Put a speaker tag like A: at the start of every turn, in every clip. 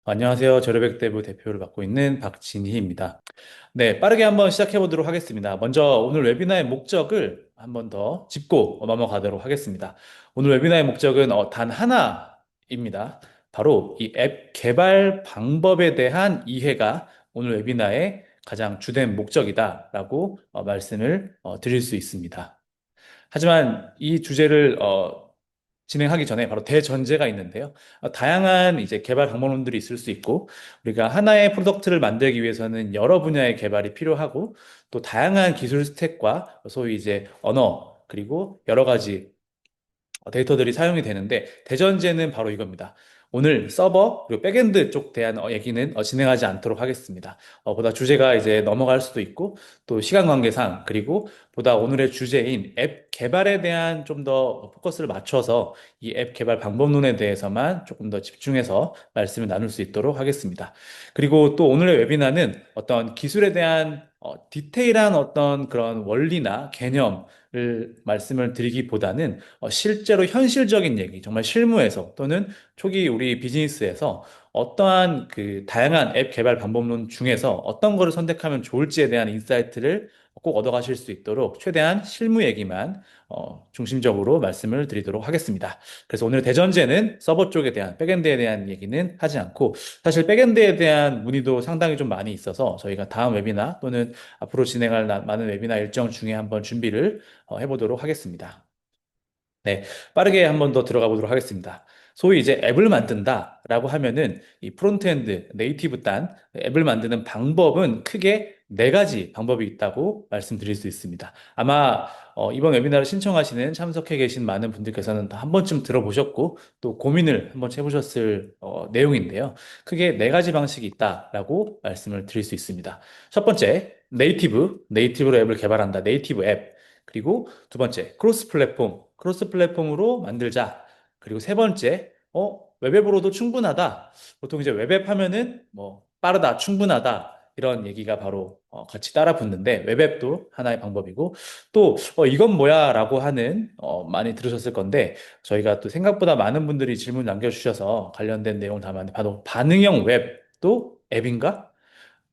A: 안녕하세요. 저렴백대부 대표를 맡고 있는 박진희입니다. 네, 빠르게 한번 시작해 보도록 하겠습니다. 먼저 오늘 웨비나의 목적을 한번 더 짚고 넘어가도록 하겠습니다. 오늘 웨비나의 목적은 단 하나입니다. 바로 이 앱 개발 방법에 대한 이해가 오늘 웨비나의 가장 주된 목적이다라고 말씀을 드릴 수 있습니다. 하지만 이 주제를 진행하기 전에 바로 대전제가 있는데요. 다양한 이제 개발 방법론들이 있을 수 있고, 우리가 하나의 프로덕트를 만들기 위해서는 여러 분야의 개발이 필요하고, 또 다양한 기술 스택과 소위 이제 언어, 그리고 여러 가지 데이터들이 사용이 되는데, 대전제는 바로 이겁니다. 오늘 서버 그리고 백엔드 쪽 대한 얘기는 진행하지 않도록 하겠습니다. 보다 주제가 이제 넘어갈 수도 있고 또 시간 관계상 그리고 보다 오늘의 주제인 앱 개발에 대한 좀 더 포커스를 맞춰서 이 앱 개발 방법론에 대해서만 조금 더 집중해서 말씀을 나눌 수 있도록 하겠습니다. 그리고 또 오늘의 웨비나는 어떤 기술에 대한 디테일한 어떤 그런 원리나 개념을 말씀을 드리기보다는 실제로 현실적인 얘기, 정말 실무에서 또는 초기 우리 비즈니스에서 어떠한 그 다양한 앱 개발 방법론 중에서 어떤 거를 선택하면 좋을지에 대한 인사이트를 꼭 얻어가실 수 있도록 최대한 실무 얘기만 중심적으로 말씀을 드리도록 하겠습니다. 그래서 오늘 대전제는 서버 쪽에 대한 백엔드에 대한 얘기는 하지 않고 사실 백엔드에 대한 문의도 상당히 좀 많이 있어서 저희가 다음 웨비나 또는 앞으로 진행할 많은 웨비나 일정 중에 한번 준비를 해보도록 하겠습니다. 네, 빠르게 한번 더 들어가 보도록 하겠습니다. 소위 이제 앱을 만든다라고 하면은 이 프론트엔드, 네이티브 단 앱을 만드는 방법은 크게 네 가지 방법이 있다고 말씀드릴 수 있습니다. 아마 이번 웨비나를 신청하시는 참석해 계신 많은 분들께서는 다 한 번쯤 들어보셨고 또 고민을 한번 해보셨을 내용인데요. 크게 네 가지 방식이 있다라고 말씀을 드릴 수 있습니다. 첫 번째, 네이티브로 앱을 개발한다. 네이티브 앱. 그리고 두 번째, 크로스 플랫폼으로 만들자. 그리고 세 번째, 웹앱으로도 충분하다. 보통 이제 웹앱 하면은 뭐 빠르다, 충분하다. 이런 얘기가 바로 같이 따라 붙는데 웹앱도 하나의 방법이고 또 이건 뭐야 라고 하는 많이 들으셨을 건데 저희가 또 생각보다 많은 분들이 질문 남겨주셔서 관련된 내용을 담았는데 바로 반응형 웹도 앱인가?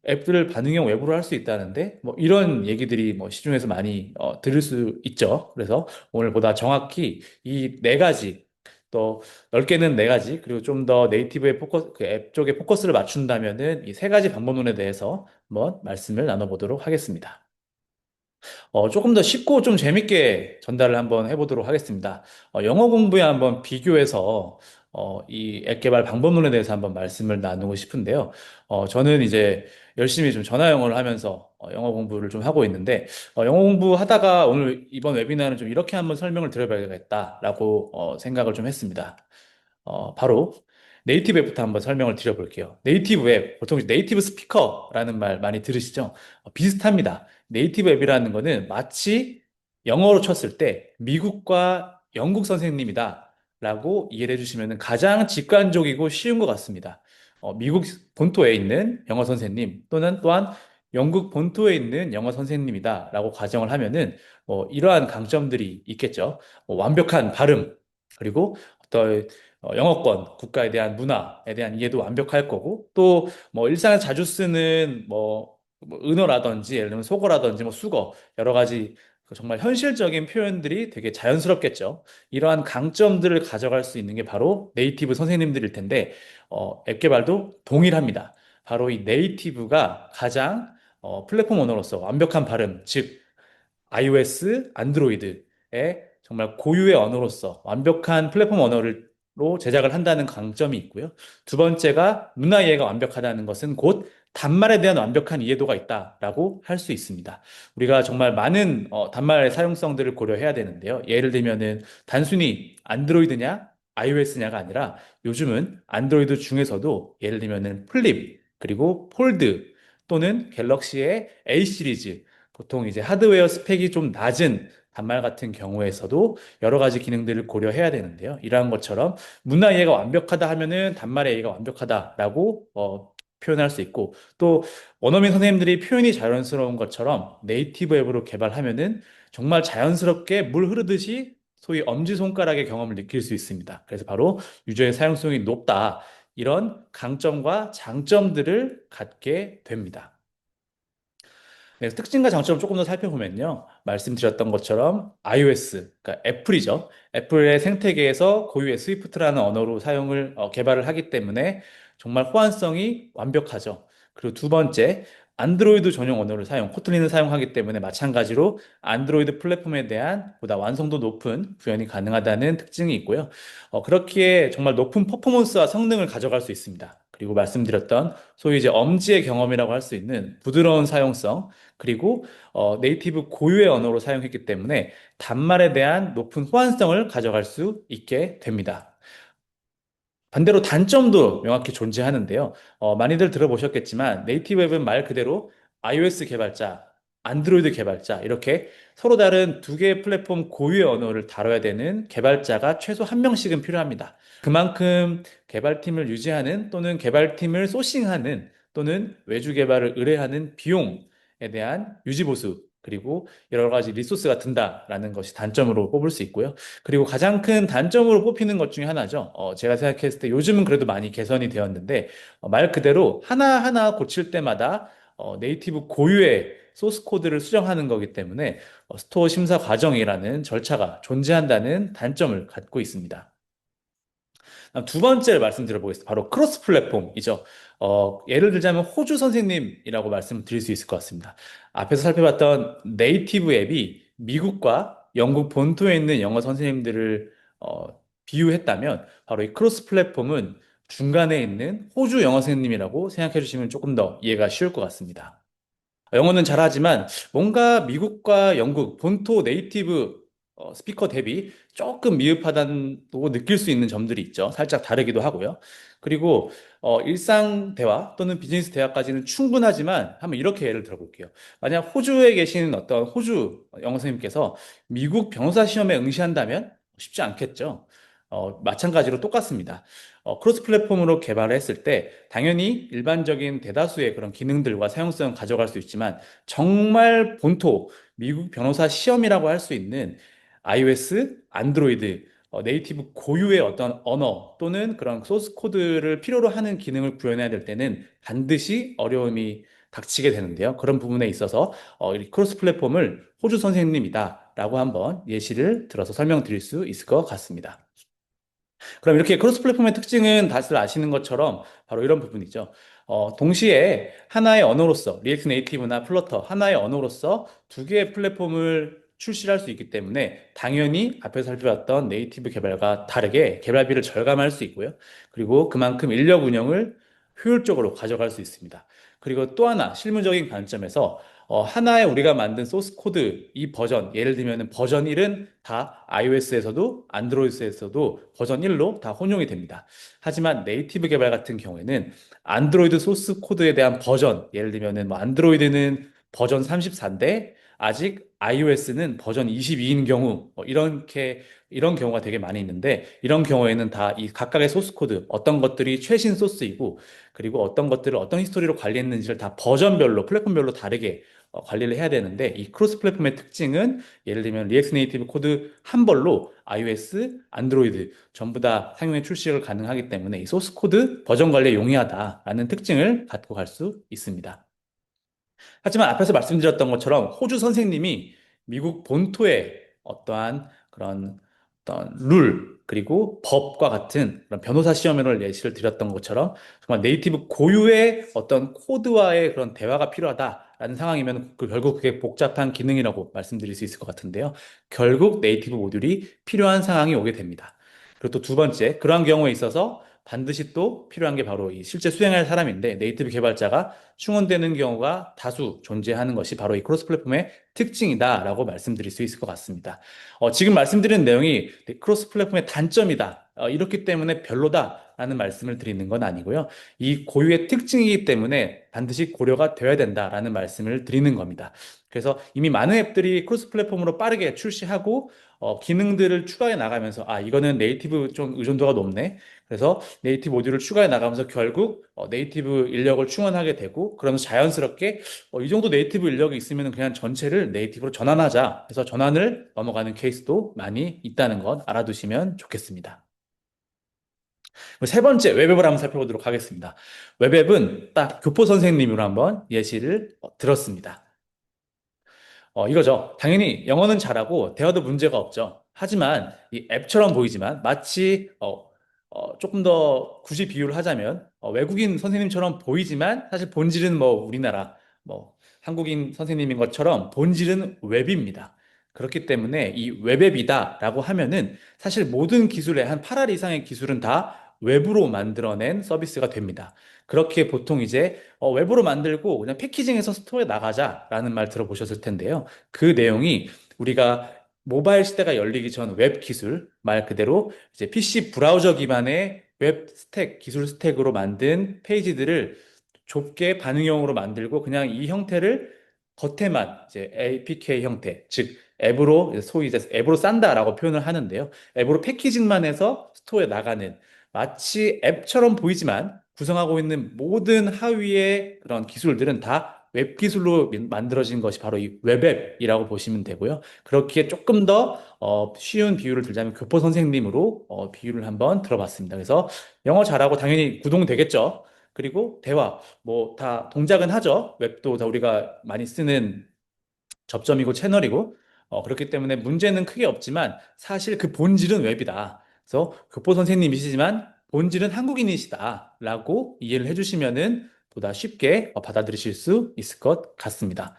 A: 앱들을 반응형 웹으로 할 수 있다는데 뭐 이런 얘기들이 뭐 시중에서 많이 들을 수 있죠. 그래서 오늘 보다 정확히 이 네 가지 또 넓게는 네 가지 그리고 좀 더 네이티브의 포커스 그 앱 쪽에 포커스를 맞춘다면은 이 세 가지 방법론에 대해서 한번 말씀을 나눠보도록 하겠습니다. 조금 더 쉽고 좀 재밌게 전달을 한번 해보도록 하겠습니다. 영어 공부에 한번 비교해서 이 앱 개발 방법론에 대해서 한번 말씀을 나누고 싶은데요. 저는 이제 열심히 좀 전화 영어를 하면서 영어 공부를 좀 하고 있는데, 영어 공부하다가 오늘 이번 웨비나는 좀 이렇게 한번 설명을 드려봐야겠다라고 생각을 좀 했습니다. 바로 네이티브 앱부터 한번 설명을 드려볼게요. 네이티브 앱, 보통 네이티브 스피커라는 말 많이 들으시죠? 비슷합니다. 네이티브 앱이라는 거는 마치 영어로 쳤을 때 미국과 영국 선생님이다 라고 이해를 해주시면 가장 직관적이고 쉬운 것 같습니다. 미국 본토에 있는 영어 선생님 또한 영국 본토에 있는 영어 선생님이다 라고 가정을 하면은 이러한 강점들이 있겠죠. 완벽한 발음, 그리고 어떤 영어권, 국가에 대한 문화에 대한 이해도 완벽할 거고, 또 뭐 일상에 자주 쓰는 뭐 은어라든지, 예를 들면 속어라든지, 뭐 수거, 여러 가지 그 정말 현실적인 표현들이 되게 자연스럽겠죠. 이러한 강점들을 가져갈 수 있는 게 바로 네이티브 선생님들일 텐데, 앱 개발도 동일합니다. 바로 이 네이티브가 가장 플랫폼 언어로서 완벽한 발음, 즉 iOS, 안드로이드의 정말 고유의 언어로서 완벽한 플랫폼 언어로 제작을 한다는 강점이 있고요. 두 번째가 문화 이해가 완벽하다는 것은 곧 단말에 대한 완벽한 이해도가 있다라고 할 수 있습니다. 우리가 정말 많은 단말의 사용성들을 고려해야 되는데요. 예를 들면은 단순히 안드로이드냐, iOS냐가 아니라 요즘은 안드로이드 중에서도 예를 들면은 플립, 그리고 폴드 또는 갤럭시의 A 시리즈 보통 이제 하드웨어 스펙이 좀 낮은 단말 같은 경우에서도 여러 가지 기능들을 고려해야 되는데요. 이러한 것처럼 문화 이해가 완벽하다 하면은 단말의 이해가 완벽하다라고 표현할 수 있고 또 원어민 선생님들이 표현이 자연스러운 것처럼 네이티브 앱으로 개발하면은 정말 자연스럽게 물 흐르듯이 소위 엄지손가락의 경험을 느낄 수 있습니다. 그래서 바로 유저의 사용성이 높다. 이런 강점과 장점들을 갖게 됩니다. 네, 특징과 장점을 조금 더 살펴보면요. 말씀드렸던 것처럼 iOS, 그러니까 애플이죠. 애플의 생태계에서 고유의 스위프트라는 언어로 개발을 하기 때문에 정말 호환성이 완벽하죠. 그리고 두 번째, 안드로이드 전용 언어를 코틀린을 사용하기 때문에 마찬가지로 안드로이드 플랫폼에 대한 보다 완성도 높은 구현이 가능하다는 특징이 있고요. 그렇기에 정말 높은 퍼포먼스와 성능을 가져갈 수 있습니다. 그리고 말씀드렸던 소위 이제 엄지의 경험이라고 할 수 있는 부드러운 사용성, 그리고 네이티브 고유의 언어로 사용했기 때문에 단말에 대한 높은 호환성을 가져갈 수 있게 됩니다. 반대로 단점도 명확히 존재하는데요. 많이들 들어보셨겠지만 네이티브 앱은 말 그대로 iOS 개발자, 안드로이드 개발자 이렇게 서로 다른 두 개의 플랫폼 고유의 언어를 다뤄야 되는 개발자가 최소 한 명씩은 필요합니다. 그만큼 개발팀을 유지하는 또는 개발팀을 소싱하는 또는 외주 개발을 의뢰하는 비용에 대한 유지 보수 그리고 여러 가지 리소스가 든다라는 것이 단점으로 꼽을 수 있고요. 그리고 가장 큰 단점으로 뽑히는 것 중에 하나죠. 제가 생각했을 때 요즘은 그래도 많이 개선이 되었는데 말 그대로 하나하나 고칠 때마다 네이티브 고유의 소스 코드를 수정하는 거기 때문에 스토어 심사 과정이라는 절차가 존재한다는 단점을 갖고 있습니다. 두 번째를 말씀드려보겠습니다. 바로 크로스 플랫폼이죠. 예를 들자면 호주 선생님이라고 말씀드릴 수 있을 것 같습니다. 앞에서 살펴봤던 네이티브 앱이 미국과 영국 본토에 있는 영어 선생님들을 비유했다면 바로 이 크로스 플랫폼은 중간에 있는 호주 영어 선생님이라고 생각해 주시면 조금 더 이해가 쉬울 것 같습니다. 영어는 잘하지만 뭔가 미국과 영국 본토 네이티브 스피커 대비 조금 미흡하다고 느낄 수 있는 점들이 있죠. 살짝 다르기도 하고요. 그리고 일상 대화 또는 비즈니스 대화까지는 충분하지만 한번 이렇게 예를 들어볼게요. 만약 호주에 계시는 어떤 호주 영어 선생님께서 미국 변호사 시험에 응시한다면 쉽지 않겠죠. 마찬가지로 똑같습니다. 크로스 플랫폼으로 개발을 했을 때 당연히 일반적인 대다수의 그런 기능들과 사용성을 가져갈 수 있지만 정말 본토 미국 변호사 시험이라고 할 수 있는 iOS, 안드로이드, 네이티브 고유의 어떤 언어 또는 그런 소스 코드를 필요로 하는 기능을 구현해야 될 때는 반드시 어려움이 닥치게 되는데요. 그런 부분에 있어서 이 크로스 플랫폼을 호주 선생님이다라고 한번 예시를 들어서 설명드릴 수 있을 것 같습니다. 그럼 이렇게 크로스 플랫폼의 특징은 다들 아시는 것처럼 바로 이런 부분이죠. 동시에 하나의 언어로서 리액트 네이티브나 플러터 하나의 언어로서 두 개의 플랫폼을 출시할 수 있기 때문에 당연히 앞에서 살펴봤던 네이티브 개발과 다르게 개발비를 절감할 수 있고요. 그리고 그만큼 인력 운영을 효율적으로 가져갈 수 있습니다. 그리고 또 하나 실무적인 관점에서 하나의 우리가 만든 소스 코드 이 버전 예를 들면 버전 1은 다 iOS에서도 안드로이드에서도 버전 1로 다 혼용이 됩니다. 하지만 네이티브 개발 같은 경우에는 안드로이드 소스 코드에 대한 버전 예를 들면 뭐 안드로이드는 버전 34인데 아직 iOS는 버전 22인 경우 이런 경우가 되게 많이 있는데 이런 경우에는 다 이 각각의 소스 코드 어떤 것들이 최신 소스이고 그리고 어떤 것들을 어떤 히스토리로 관리했는지를 다 버전별로 플랫폼별로 다르게 관리를 해야 되는데 이 크로스 플랫폼의 특징은 예를 들면 리액트 네이티브 코드 한 벌로 iOS, 안드로이드 전부 다 상용의 출시를 가능하기 때문에 이 소스 코드 버전 관리에 용이하다라는 특징을 갖고 갈 수 있습니다. 하지만 앞에서 말씀드렸던 것처럼 호주 선생님이 미국 본토의 어떠한 그런 어떤 룰, 그리고 법과 같은 그런 변호사 시험을 예시를 드렸던 것처럼 정말 네이티브 고유의 어떤 코드와의 그런 대화가 필요하다라는 상황이면 결국 그게 복잡한 기능이라고 말씀드릴 수 있을 것 같은데요. 결국 네이티브 모듈이 필요한 상황이 오게 됩니다. 그리고 또 두 번째, 그러한 경우에 있어서 반드시 또 필요한 게 바로 이 실제 수행할 사람인데 네이티브 개발자가 충원되는 경우가 다수 존재하는 것이 바로 이 크로스 플랫폼의 특징이다라고 말씀드릴 수 있을 것 같습니다. 지금 말씀드린 내용이 크로스 플랫폼의 단점이다. 이렇기 때문에 별로다라는 말씀을 드리는 건 아니고요. 이 고유의 특징이기 때문에 반드시 고려가 되어야 된다라는 말씀을 드리는 겁니다. 그래서 이미 많은 앱들이 크로스 플랫폼으로 빠르게 출시하고 기능들을 추가해 나가면서 이거는 네이티브 좀 의존도가 높네. 그래서 네이티브 모듈을 추가해 나가면서 결국 네이티브 인력을 충원하게 되고 그러면서 자연스럽게 이 정도 네이티브 인력이 있으면 그냥 전체를 네이티브로 전환하자 해서 전환을 넘어가는 케이스도 많이 있다는 것 알아두시면 좋겠습니다. 그리고 세 번째, 웹앱을 한번 살펴보도록 하겠습니다. 웹앱은 딱 교포 선생님으로 한번 예시를 들었습니다. 이거죠. 당연히 영어는 잘하고 대화도 문제가 없죠. 하지만 이 앱처럼 보이지만 마치 조금 더 굳이 비유를 하자면 외국인 선생님처럼 보이지만 사실 본질은 뭐 우리나라 뭐 한국인 선생님인 것처럼 본질은 웹입니다. 그렇기 때문에 이 웹앱이다라고 하면은 사실 모든 기술의 한 8할 이상의 기술은 다 웹으로 만들어낸 서비스가 됩니다. 그렇게 보통 이제 웹으로 만들고 그냥 패키징해서 스토어에 나가자라는 말 들어보셨을 텐데요. 그 내용이 우리가 모바일 시대가 열리기 전 웹 기술, 말 그대로 이제 PC 브라우저 기반의 웹 스택, 기술 스택으로 만든 페이지들을 좁게 반응형으로 만들고 그냥 이 형태를 겉에만 이제 APK 형태, 즉 앱으로 소위 이제 앱으로 싼다라고 표현을 하는데요. 앱으로 패키징만 해서 스토어에 나가는 마치 앱처럼 보이지만 구성하고 있는 모든 하위의 그런 기술들은 다 웹 기술로 만들어진 것이 바로 이 웹앱이라고 보시면 되고요. 그렇기에 조금 더 쉬운 비유를 들자면 교포 선생님으로 비유를 한번 들어봤습니다. 그래서 영어 잘하고 당연히 구동되겠죠. 그리고 대화, 뭐 다 동작은 하죠. 웹도 다 우리가 많이 쓰는 접점이고 채널이고 그렇기 때문에 문제는 크게 없지만 사실 그 본질은 웹이다. 그래서 교포 선생님이시지만 본질은 한국인이시다라고 이해를 해주시면은 보다 쉽게 받아들이실 수 있을 것 같습니다.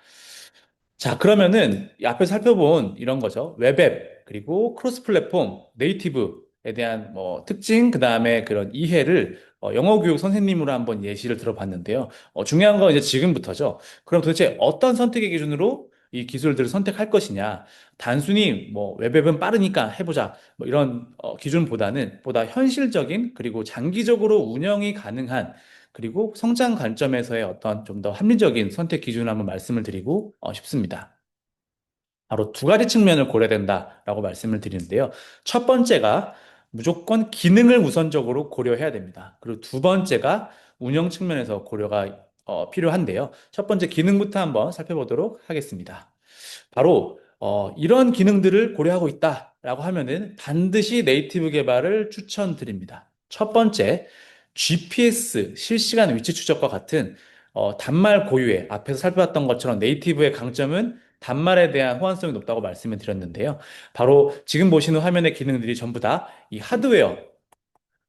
A: 자, 그러면은 이 앞에서 살펴본 이런 거죠. 웹앱, 그리고 크로스 플랫폼, 네이티브에 대한 뭐 특징, 그 다음에 그런 이해를 영어 교육 선생님으로 한번 예시를 들어봤는데요. 중요한 건 이제 지금부터죠. 그럼 도대체 어떤 선택의 기준으로 이 기술들을 선택할 것이냐. 단순히 뭐 웹앱은 빠르니까 해보자. 뭐 이런 기준보다는 보다 현실적인 그리고 장기적으로 운영이 가능한 그리고 성장 관점에서의 어떤 좀 더 합리적인 선택 기준을 한번 말씀을 드리고 싶습니다. 바로 두 가지 측면을 고려된다라고 말씀을 드리는데요. 첫 번째가 무조건 기능을 우선적으로 고려해야 됩니다. 그리고 두 번째가 운영 측면에서 고려가 필요한데요. 첫 번째 기능부터 한번 살펴보도록 하겠습니다. 바로 이런 기능들을 고려하고 있다라고 하면은 반드시 네이티브 개발을 추천드립니다. 첫 번째, GPS 실시간 위치 추적과 같은 단말 고유의 앞에서 살펴봤던 것처럼 네이티브의 강점은 단말에 대한 호환성이 높다고 말씀을 드렸는데요. 바로 지금 보시는 화면의 기능들이 전부 다 이 하드웨어,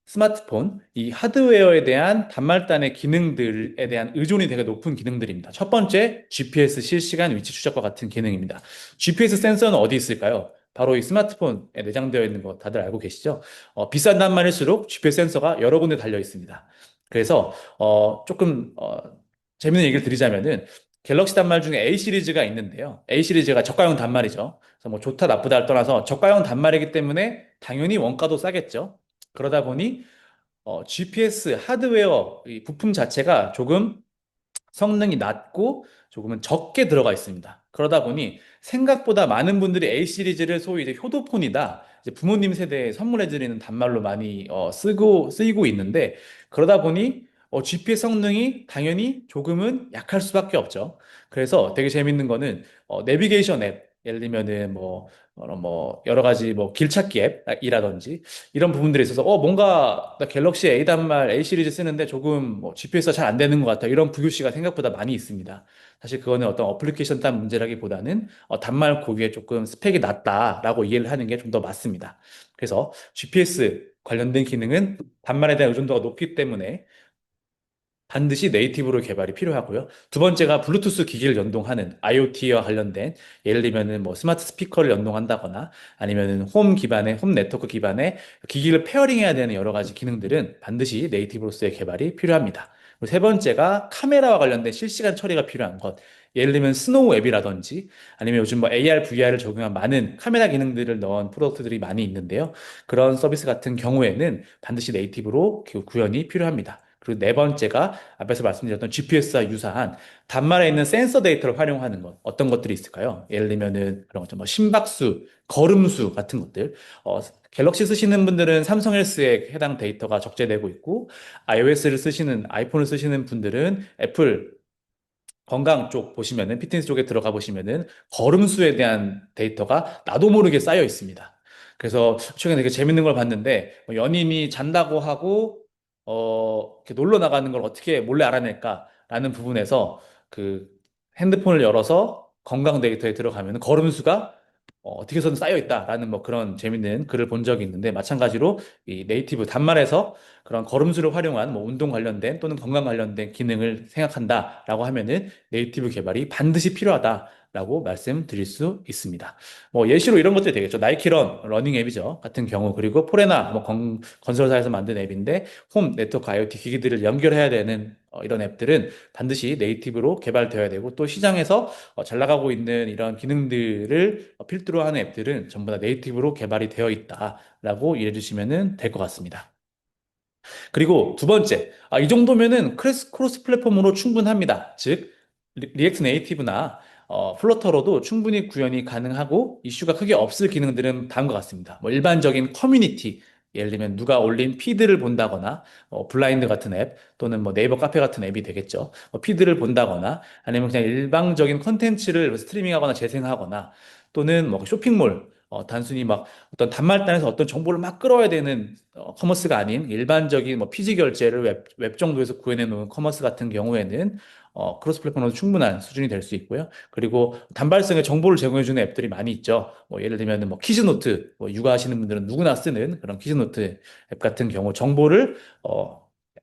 A: 스마트폰, 이 하드웨어에 대한 단말단의 기능들에 대한 의존이 되게 높은 기능들입니다. 첫 번째, GPS 실시간 위치 추적과 같은 기능입니다. GPS 센서는 어디 있을까요? 바로 이 스마트폰에 내장되어 있는 거 다들 알고 계시죠? 비싼 단말일수록 GPS 센서가 여러 군데 달려 있습니다. 그래서 조금 재밌는 얘기를 드리자면은 갤럭시 단말 중에 A 시리즈가 있는데요. A 시리즈가 저가형 단말이죠. 그래서 뭐 좋다 나쁘다를 떠나서 저가형 단말이기 때문에 당연히 원가도 싸겠죠. 그러다 보니 GPS 하드웨어 이 부품 자체가 조금 성능이 낮고 조금은 적게 들어가 있습니다. 그러다 보니 생각보다 많은 분들이 A 시리즈를 소위 이제 효도폰이다. 이제 부모님 세대에 선물해드리는 단말로 많이 쓰이고 있는데 그러다 보니 GPS 성능이 당연히 조금은 약할 수밖에 없죠. 그래서 되게 재밌는 거는 내비게이션 앱 예를 들면은 뭐 여러 가지 뭐 길찾기 앱이라든지 이런 부분들에 있어서 뭔가 나 갤럭시 A 단말 A 시리즈 쓰는데 조금 뭐 GPS가 잘 안 되는 것 같아 이런 VOC가 생각보다 많이 있습니다. 사실 그거는 어떤 어플리케이션 딴 문제라기보다는 단말 고유에 조금 스펙이 낮다라고 이해를 하는 게 좀 더 맞습니다. 그래서 GPS 관련된 기능은 단말에 대한 의존도가 높기 때문에 반드시 네이티브로 개발이 필요하고요. 두 번째가 블루투스 기기를 연동하는 IoT와 관련된 예를 들면은 뭐 스마트 스피커를 연동한다거나 아니면은 홈 네트워크 기반의 기기를 페어링해야 되는 여러 가지 기능들은 반드시 네이티브로서의 개발이 필요합니다. 그리고 세 번째가 카메라와 관련된 실시간 처리가 필요한 것. 예를 들면 스노우 앱이라든지 아니면 요즘 뭐 AR, VR을 적용한 많은 카메라 기능들을 넣은 프로덕트들이 많이 있는데요. 그런 서비스 같은 경우에는 반드시 네이티브로 구현이 필요합니다. 그리고 네 번째가 앞에서 말씀드렸던 GPS와 유사한 단말에 있는 센서 데이터를 활용하는 것. 어떤 것들이 있을까요? 예를 들면은 그런 것좀 뭐 심박수, 걸음수 같은 것들. 갤럭시 쓰시는 분들은 삼성 헬스에 해당 데이터가 적재되고 있고, iOS를 쓰시는, 아이폰을 쓰시는 분들은 애플 건강 쪽 보시면은, 피트니스 쪽에 들어가 보시면은 걸음수에 대한 데이터가 나도 모르게 쌓여 있습니다. 그래서 최근에 되게 재밌는 걸 봤는데 뭐 연인이 잔다고 하고 이렇게 놀러 나가는 걸 어떻게 몰래 알아낼까라는 부분에서 그 핸드폰을 열어서 건강 데이터에 들어가면 걸음수가 어떻게 해서든 쌓여 있다라는 뭐 그런 재밌는 글을 본 적이 있는데 마찬가지로 이 네이티브 단말에서 그런 걸음수를 활용한 뭐 운동 관련된 또는 건강 관련된 기능을 생각한다라고 하면은 네이티브 개발이 반드시 필요하다라고 말씀드릴 수 있습니다. 뭐 예시로 이런 것들이 되겠죠. 나이키런 러닝 앱이죠. 같은 경우 그리고 포레나 뭐 건설사에서 만든 앱인데 홈 네트워크 IoT 기기들을 연결해야 되는 이런 앱들은 반드시 네이티브로 개발되어야 되고 또 시장에서 잘 나가고 있는 이런 기능들을 필두로 하는 앱들은 전부 다 네이티브로 개발이 되어 있다라고 이해해 주시면 될 것 같습니다. 그리고 두 번째, 이 정도면은 크로스 플랫폼으로 충분합니다. 즉, 리액트 네이티브나 플러터로도 충분히 구현이 가능하고 이슈가 크게 없을 기능들은 다음과 같습니다. 뭐 일반적인 커뮤니티, 예를 들면 누가 올린 피드를 본다거나 블라인드 같은 앱 또는 뭐 네이버 카페 같은 앱이 되겠죠. 피드를 본다거나 아니면 그냥 일방적인 컨텐츠를 스트리밍하거나 재생하거나 또는 뭐 쇼핑몰 단순히 막 어떤 단말단에서 어떤 정보를 막 끌어야 되는 커머스가 아닌 일반적인 뭐 피지 결제를 웹 정도에서 구현해 놓은 커머스 같은 경우에는 크로스 플랫폼으로 충분한 수준이 될 수 있고요. 그리고 단발성의 정보를 제공해 주는 앱들이 많이 있죠. 뭐 예를 들면 뭐 키즈노트, 뭐 육아하시는 분들은 누구나 쓰는 그런 키즈노트 앱 같은 경우 정보를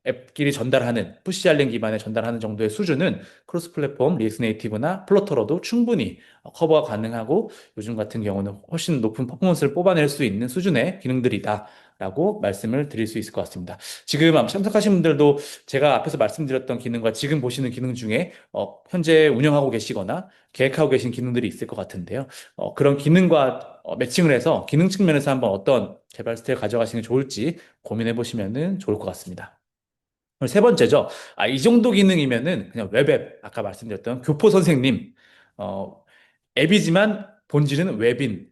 A: 앱끼리 전달하는 푸시 알림 기반에 전달하는 정도의 수준은 크로스 플랫폼 리액트 네이티브나 플러터로도 충분히 커버가 가능하고 요즘 같은 경우는 훨씬 높은 퍼포먼스를 뽑아낼 수 있는 수준의 기능들이다. 라고 말씀을 드릴 수 있을 것 같습니다. 지금 참석하신 분들도 제가 앞에서 말씀드렸던 기능과 지금 보시는 기능 중에 현재 운영하고 계시거나 계획하고 계신 기능들이 있을 것 같은데요. 그런 기능과 매칭을 해서 기능 측면에서 한번 어떤 개발 스타일 가져가시는 게 좋을지 고민해 보시면 좋을 것 같습니다. 그리고 세 번째죠. 이 정도 기능이면은 그냥 웹앱, 아까 말씀드렸던 교포 선생님, 어, 앱이지만 본질은 웹인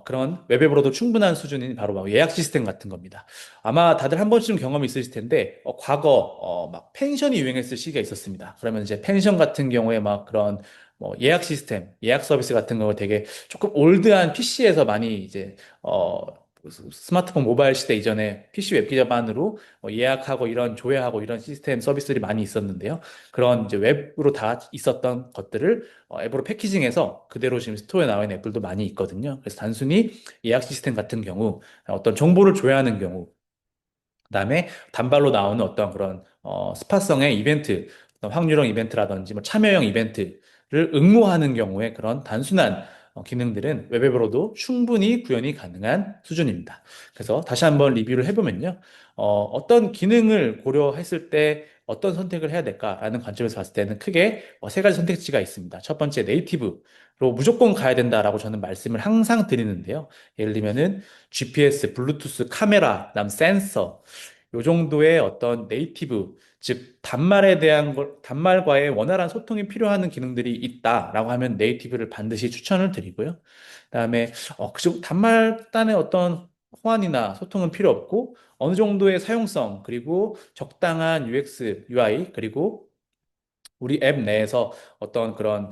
A: 그런 웹앱으로도 충분한 수준인 바로 막 예약 시스템 같은 겁니다. 아마 다들 한 번쯤 경험이 있으실 텐데 과거 막 펜션이 유행했을 시기가 있었습니다. 그러면 이제 펜션 같은 경우에 막 그런 뭐 예약 시스템, 예약 서비스 같은 거 되게 조금 올드한 PC에서 많이 이제 스마트폰 모바일 시대 이전에 PC 웹 기반으로 예약하고 이런 조회하고 이런 시스템 서비스들이 많이 있었는데요. 그런 이제 웹으로 다 있었던 것들을 앱으로 패키징해서 그대로 지금 스토어에 나와 있는 앱들도 많이 있거든요. 그래서 단순히 예약 시스템 같은 경우 어떤 정보를 조회하는 경우 그다음에 단발로 나오는 어떤 그런 스파성의 이벤트, 어떤 확률형 이벤트라든지 뭐 참여형 이벤트를 응모하는 경우에 그런 단순한 기능들은 웹앱으로도 충분히 구현이 가능한 수준입니다. 그래서 다시 한번 리뷰를 해보면요. 어떤 기능을 고려했을 때 어떤 선택을 해야 될까라는 관점에서 봤을 때는 크게 세 가지 선택지가 있습니다. 첫 번째 네이티브로 무조건 가야 된다라고 저는 말씀을 항상 드리는데요. 예를 들면은 GPS, 블루투스, 카메라, 그다음 센서, 요 정도의 어떤 네이티브, 즉 단말에 대한 단말과의 원활한 소통이 필요한 기능들이 있다라고 하면 네이티브를 반드시 추천을 드리고요. 그다음에 그쪽 단말단의 어떤 호환이나 소통은 필요 없고 어느 정도의 사용성 그리고 적당한 UX, UI 그리고 우리 앱 내에서 어떤 그런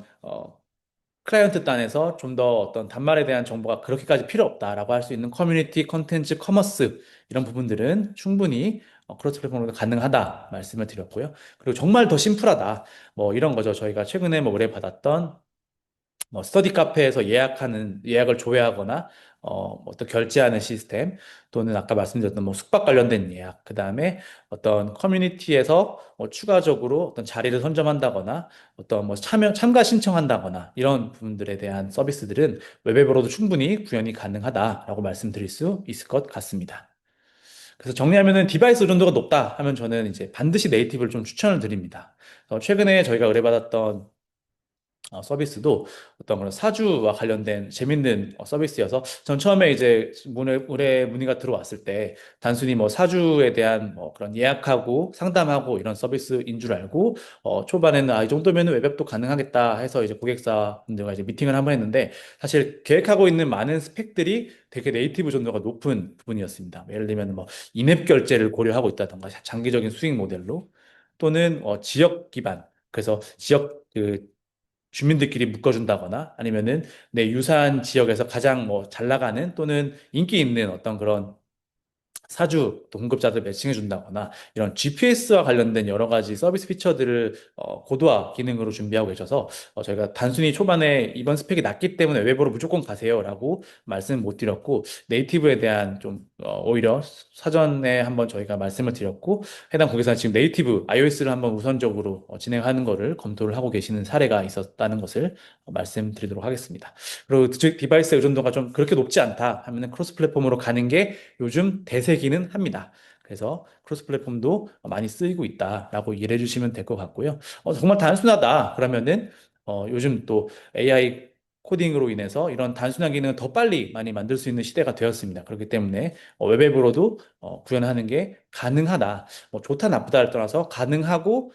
A: 클라이언트 단에서 좀 더 어떤 단말에 대한 정보가 그렇게까지 필요 없다라고 할 수 있는 커뮤니티, 컨텐츠, 커머스 이런 부분들은 충분히 크로스 플랫폼으로 가능하다 말씀을 드렸고요. 그리고 정말 더 심플하다. 뭐 이런 거죠. 저희가 최근에 뭐 의뢰받았던 뭐 스터디 카페에서 예약을 조회하거나 어떤 결제하는 시스템 또는 아까 말씀드렸던 뭐 숙박 관련된 예약 그다음에 어떤 커뮤니티에서 추가적으로 어떤 자리를 선점한다거나 어떤 뭐 참가 신청한다거나 이런 부분들에 대한 서비스들은 웹앱으로도 충분히 구현이 가능하다라고 말씀드릴 수 있을 것 같습니다. 그래서 정리하면은 디바이스 의존도가 높다 하면 저는 이제 반드시 네이티브를 좀 추천을 드립니다. 최근에 저희가 의뢰받았던 서비스도 어떤 그런 사주와 관련된 재밌는 서비스여서 전 처음에 이제 의뢰 문의가 들어왔을 때 단순히 뭐 사주에 대한 뭐 그런 예약하고 상담하고 이런 서비스인 줄 알고 초반에는 이 정도면은 웹앱도 가능하겠다 해서 이제 고객사분들과 이제 미팅을 한번 했는데 사실 계획하고 있는 많은 스펙들이 되게 네이티브 전도가 높은 부분이었습니다. 예를 들면 뭐 인앱 결제를 고려하고 있다던가 장기적인 수익 모델로 또는 지역 기반 그래서 지역 주민들끼리 묶어준다거나 아니면은 내 유사한 지역에서 가장 뭐 잘 나가는 또는 인기 있는 어떤 그런 사주 또 공급자들 매칭해 준다거나 이런 GPS와 관련된 여러 가지 서비스 피처들을 고도화 기능으로 준비하고 계셔서 저희가 단순히 초반에 이번 스펙이 낮기 때문에 웹으로 무조건 가세요라고 말씀을 못 드렸고 네이티브에 대한 좀 오히려 사전에 한번 저희가 말씀을 드렸고 해당 고객사는 지금 네이티브 iOS를 한번 우선적으로 진행하는 거를 검토를 하고 계시는 사례가 있었다는 것을 말씀드리도록 하겠습니다. 그리고 디바이스 의존도가 좀 그렇게 높지 않다 하면은 크로스 플랫폼으로 가는 게 요즘 대세기는 합니다. 그래서 크로스 플랫폼도 많이 쓰이고 있다라고 이해해 주시면 될 것 같고요. 정말 단순하다 그러면은 요즘 또 AI 코딩으로 인해서 이런 단순한 기능을 더 빨리 많이 만들 수 있는 시대가 되었습니다. 그렇기 때문에 웹앱으로도 구현하는 게 가능하다. 뭐 좋다 나쁘다를 떠나서 가능하고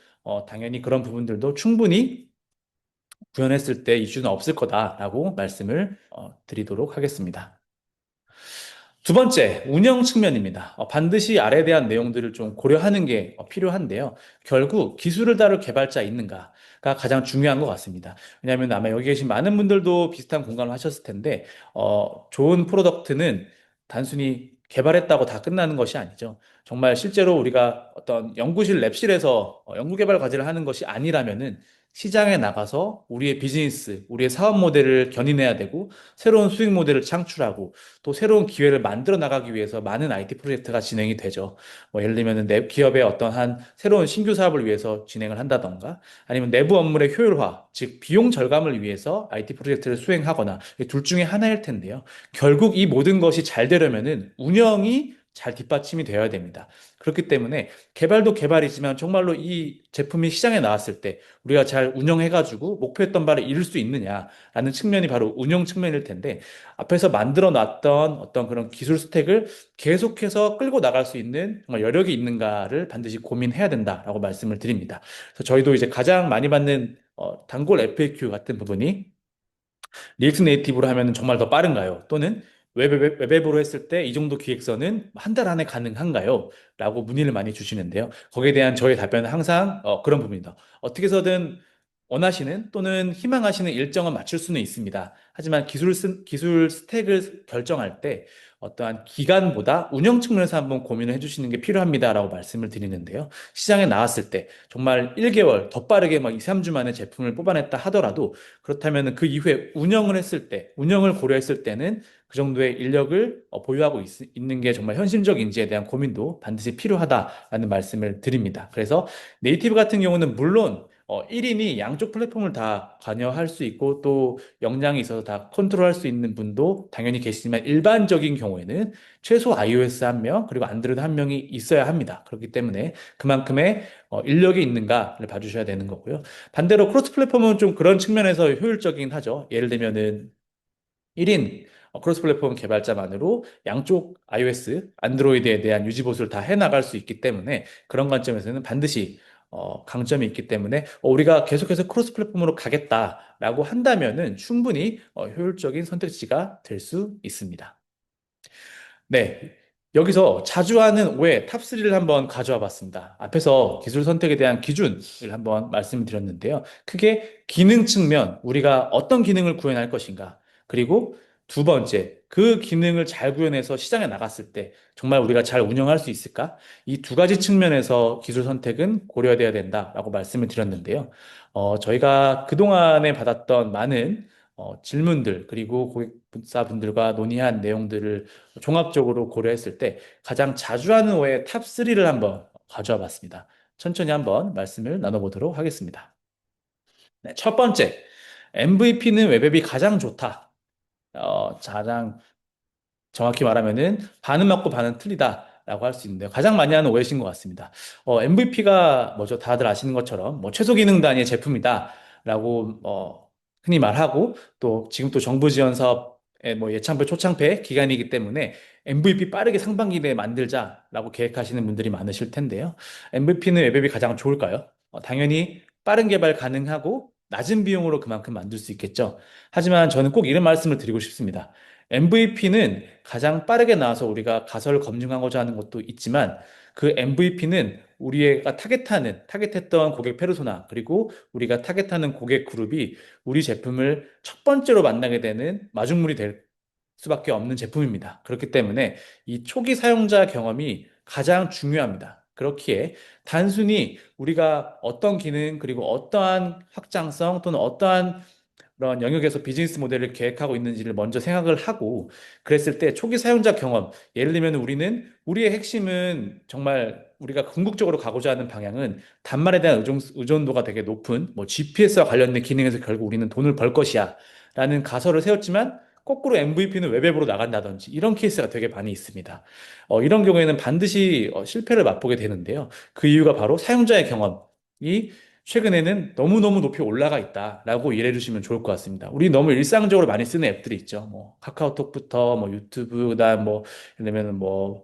A: 당연히 그런 부분들도 충분히 구현했을 때 이슈는 없을 거다라고 말씀을 드리도록 하겠습니다. 두 번째, 운영 측면입니다. 반드시 아래에 대한 내용들을 좀 고려하는 게 필요한데요. 결국 기술을 다룰 개발자 있는가가 가장 중요한 것 같습니다. 왜냐하면 아마 여기 계신 많은 분들도 비슷한 공감을 하셨을 텐데, 좋은 프로덕트는 단순히 개발했다고 다 끝나는 것이 아니죠. 정말 실제로 우리가 어떤 연구실 랩실에서 연구개발 과제를 하는 것이 아니라면은 시장에 나가서 우리의 비즈니스, 우리의 사업 모델을 견인해야 되고, 새로운 수익 모델을 창출하고, 또 새로운 기회를 만들어 나가기 위해서 많은 IT 프로젝트가 진행이 되죠. 뭐 예를 들면 내 기업의 어떤 한 새로운 신규 사업을 위해서 진행을 한다던가 아니면 내부 업무의 효율화, 즉 비용 절감을 위해서 IT 프로젝트를 수행하거나 둘 중에 하나일 텐데요. 결국 이 모든 것이 잘 되려면은 운영이 잘 뒷받침이 되어야 됩니다. 그렇기 때문에 개발도 개발이지만 정말로 이 제품이 시장에 나왔을 때 우리가 잘 운영해가지고 목표했던 바를 이룰 수 있느냐라는 측면이 바로 운영 측면일 텐데 앞에서 만들어 놨던 어떤 그런 기술 스택을 계속해서 끌고 나갈 수 있는 정말 여력이 있는가를 반드시 고민해야 된다라고 말씀을 드립니다. 그래서 저희도 이제 가장 많이 받는 단골 FAQ 같은 부분이 리액트 네이티브로 하면 정말 더 빠른가요? 또는 웹앱으로 했을 때 이 정도 기획서는 한 달 안에 가능한가요? 라고 문의를 많이 주시는데요. 거기에 대한 저의 답변은 항상 그런 부분입니다. 어떻게 해서든 원하시는 또는 희망하시는 일정은 맞출 수는 있습니다. 하지만 기술 스택을 결정할 때 어떠한 기간보다 운영 측면에서 한번 고민을 해주시는 게 필요합니다라고 말씀을 드리는데요. 시장에 나왔을 때 정말 1개월 더 빠르게 막 2, 3주 만에 제품을 뽑아냈다 하더라도 그렇다면 그 이후에 운영을 했을 때, 운영을 고려했을 때는 그 정도의 인력을 보유하고 있는 게 정말 현실적인지에 대한 고민도 반드시 필요하다라는 말씀을 드립니다. 그래서 네이티브 같은 경우는 물론 1인이 양쪽 플랫폼을 다 관여할 수 있고 또 역량이 있어서 다 컨트롤할 수 있는 분도 당연히 계시지만 일반적인 경우에는 최소 iOS 한 명 그리고 안드로이드 한 명이 있어야 합니다. 그렇기 때문에 그만큼의 인력이 있는가를 봐주셔야 되는 거고요. 반대로 크로스 플랫폼은 좀 그런 측면에서 효율적이긴 하죠. 예를 들면은 1인 크로스 플랫폼 개발자만으로 양쪽 iOS, 안드로이드에 대한 유지 보수를 다 해나갈 수 있기 때문에 그런 관점에서는 반드시 강점이 있기 때문에 우리가 계속해서 크로스 플랫폼으로 가겠다라고 한다면은 충분히 효율적인 선택지가 될 수 있습니다. 네. 여기서 자주 하는 오해 탑3를 한번 가져와 봤습니다. 앞에서 기술 선택에 대한 기준을 한번 말씀을 드렸는데요. 크게 기능 측면, 우리가 어떤 기능을 구현할 것인가. 그리고 두 번째, 그 기능을 잘 구현해서 시장에 나갔을 때 정말 우리가 잘 운영할 수 있을까? 이 두 가지 측면에서 기술 선택은 고려돼야 된다라고 말씀을 드렸는데요. 저희가 그동안에 받았던 많은 질문들, 그리고 고객사분들과 논의한 내용들을 종합적으로 고려했을 때 가장 자주 하는 오해 탑3를 한번 가져와 봤습니다. 천천히 한번 말씀을 나눠보도록 하겠습니다. 네, 첫 번째, MVP는 웹앱이 가장 좋다. 가장 정확히 말하면은 반은 맞고 반은 틀리다라고 할 수 있는데요. 가장 많이 하는 오해신 것 같습니다. MVP가 뭐죠? 다들 아시는 것처럼 뭐 최소 기능 단위의 제품이다라고 흔히 말하고 또 지금 또 정부 지원 사업의 뭐 예창배 초창배 기간이기 때문에 MVP 빠르게 상반기 내에 만들자라고 계획하시는 분들이 많으실 텐데요. MVP는 웹앱이 가장 좋을까요? 당연히 빠른 개발 가능하고 낮은 비용으로 그만큼 만들 수 있겠죠. 하지만 저는 꼭 이런 말씀을 드리고 싶습니다. MVP는 가장 빠르게 나와서 우리가 가설을 검증하고자 하는 것도 있지만 그 MVP는 우리가 타겟했던 고객 페르소나, 그리고 우리가 타겟하는 고객 그룹이 우리 제품을 첫 번째로 만나게 되는 마중물이 될 수밖에 없는 제품입니다. 그렇기 때문에 이 초기 사용자 경험이 가장 중요합니다. 그렇기에 단순히 우리가 어떤 기능, 그리고 어떠한 확장성 또는 어떠한 그런 영역에서 비즈니스 모델을 계획하고 있는지를 먼저 생각을 하고, 그랬을 때 초기 사용자 경험, 예를 들면 우리는 우리의 핵심은 정말 우리가 궁극적으로 가고자 하는 방향은 단말에 대한 의존도가 되게 높은 뭐 GPS와 관련된 기능에서 결국 우리는 돈을 벌 것이야 라는 가설을 세웠지만, 거꾸로 MVP는 웹앱으로 나간다든지 이런 케이스가 되게 많이 있습니다. 이런 경우에는 반드시 실패를 맛보게 되는데요. 그 이유가 바로 사용자의 경험이 최근에는 너무너무 높이 올라가 있다라고 이해해 주시면 좋을 것 같습니다. 우리 너무 일상적으로 많이 쓰는 앱들이 있죠. 뭐 카카오톡부터 뭐 유튜브, 그다음 뭐 예를 들면 뭐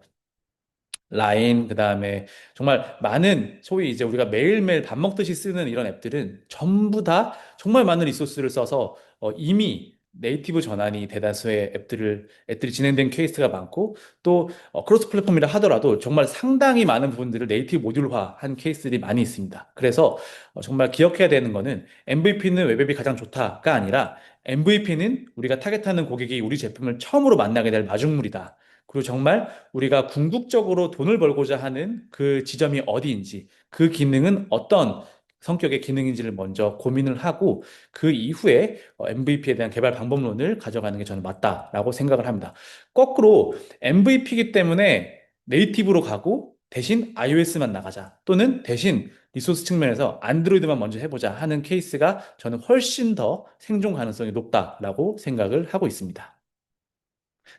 A: 라인, 그다음에 정말 많은 소위 이제 우리가 매일매일 밥 먹듯이 쓰는 이런 앱들은 전부 다 정말 많은 리소스를 써서 이미 네이티브 전환이 대다수의 앱들이 진행된 케이스가 많고, 또 크로스 플랫폼이라 하더라도 정말 상당히 많은 부분들을 네이티브 모듈화한 케이스들이 많이 있습니다. 그래서 정말 기억해야 되는 거는 MVP는 웹앱이 가장 좋다가 아니라 MVP는 우리가 타겟하는 고객이 우리 제품을 처음으로 만나게 될 마중물이다. 그리고 정말 우리가 궁극적으로 돈을 벌고자 하는 그 지점이 어디인지, 그 기능은 어떤 성격의 기능인지를 먼저 고민을 하고, 그 이후에 MVP에 대한 개발 방법론을 가져가는 게 저는 맞다라고 생각을 합니다. 거꾸로 MVP이기 때문에 네이티브로 가고 대신 iOS만 나가자, 또는 대신 리소스 측면에서 안드로이드만 먼저 해보자 하는 케이스가 저는 훨씬 더 생존 가능성이 높다라고 생각을 하고 있습니다.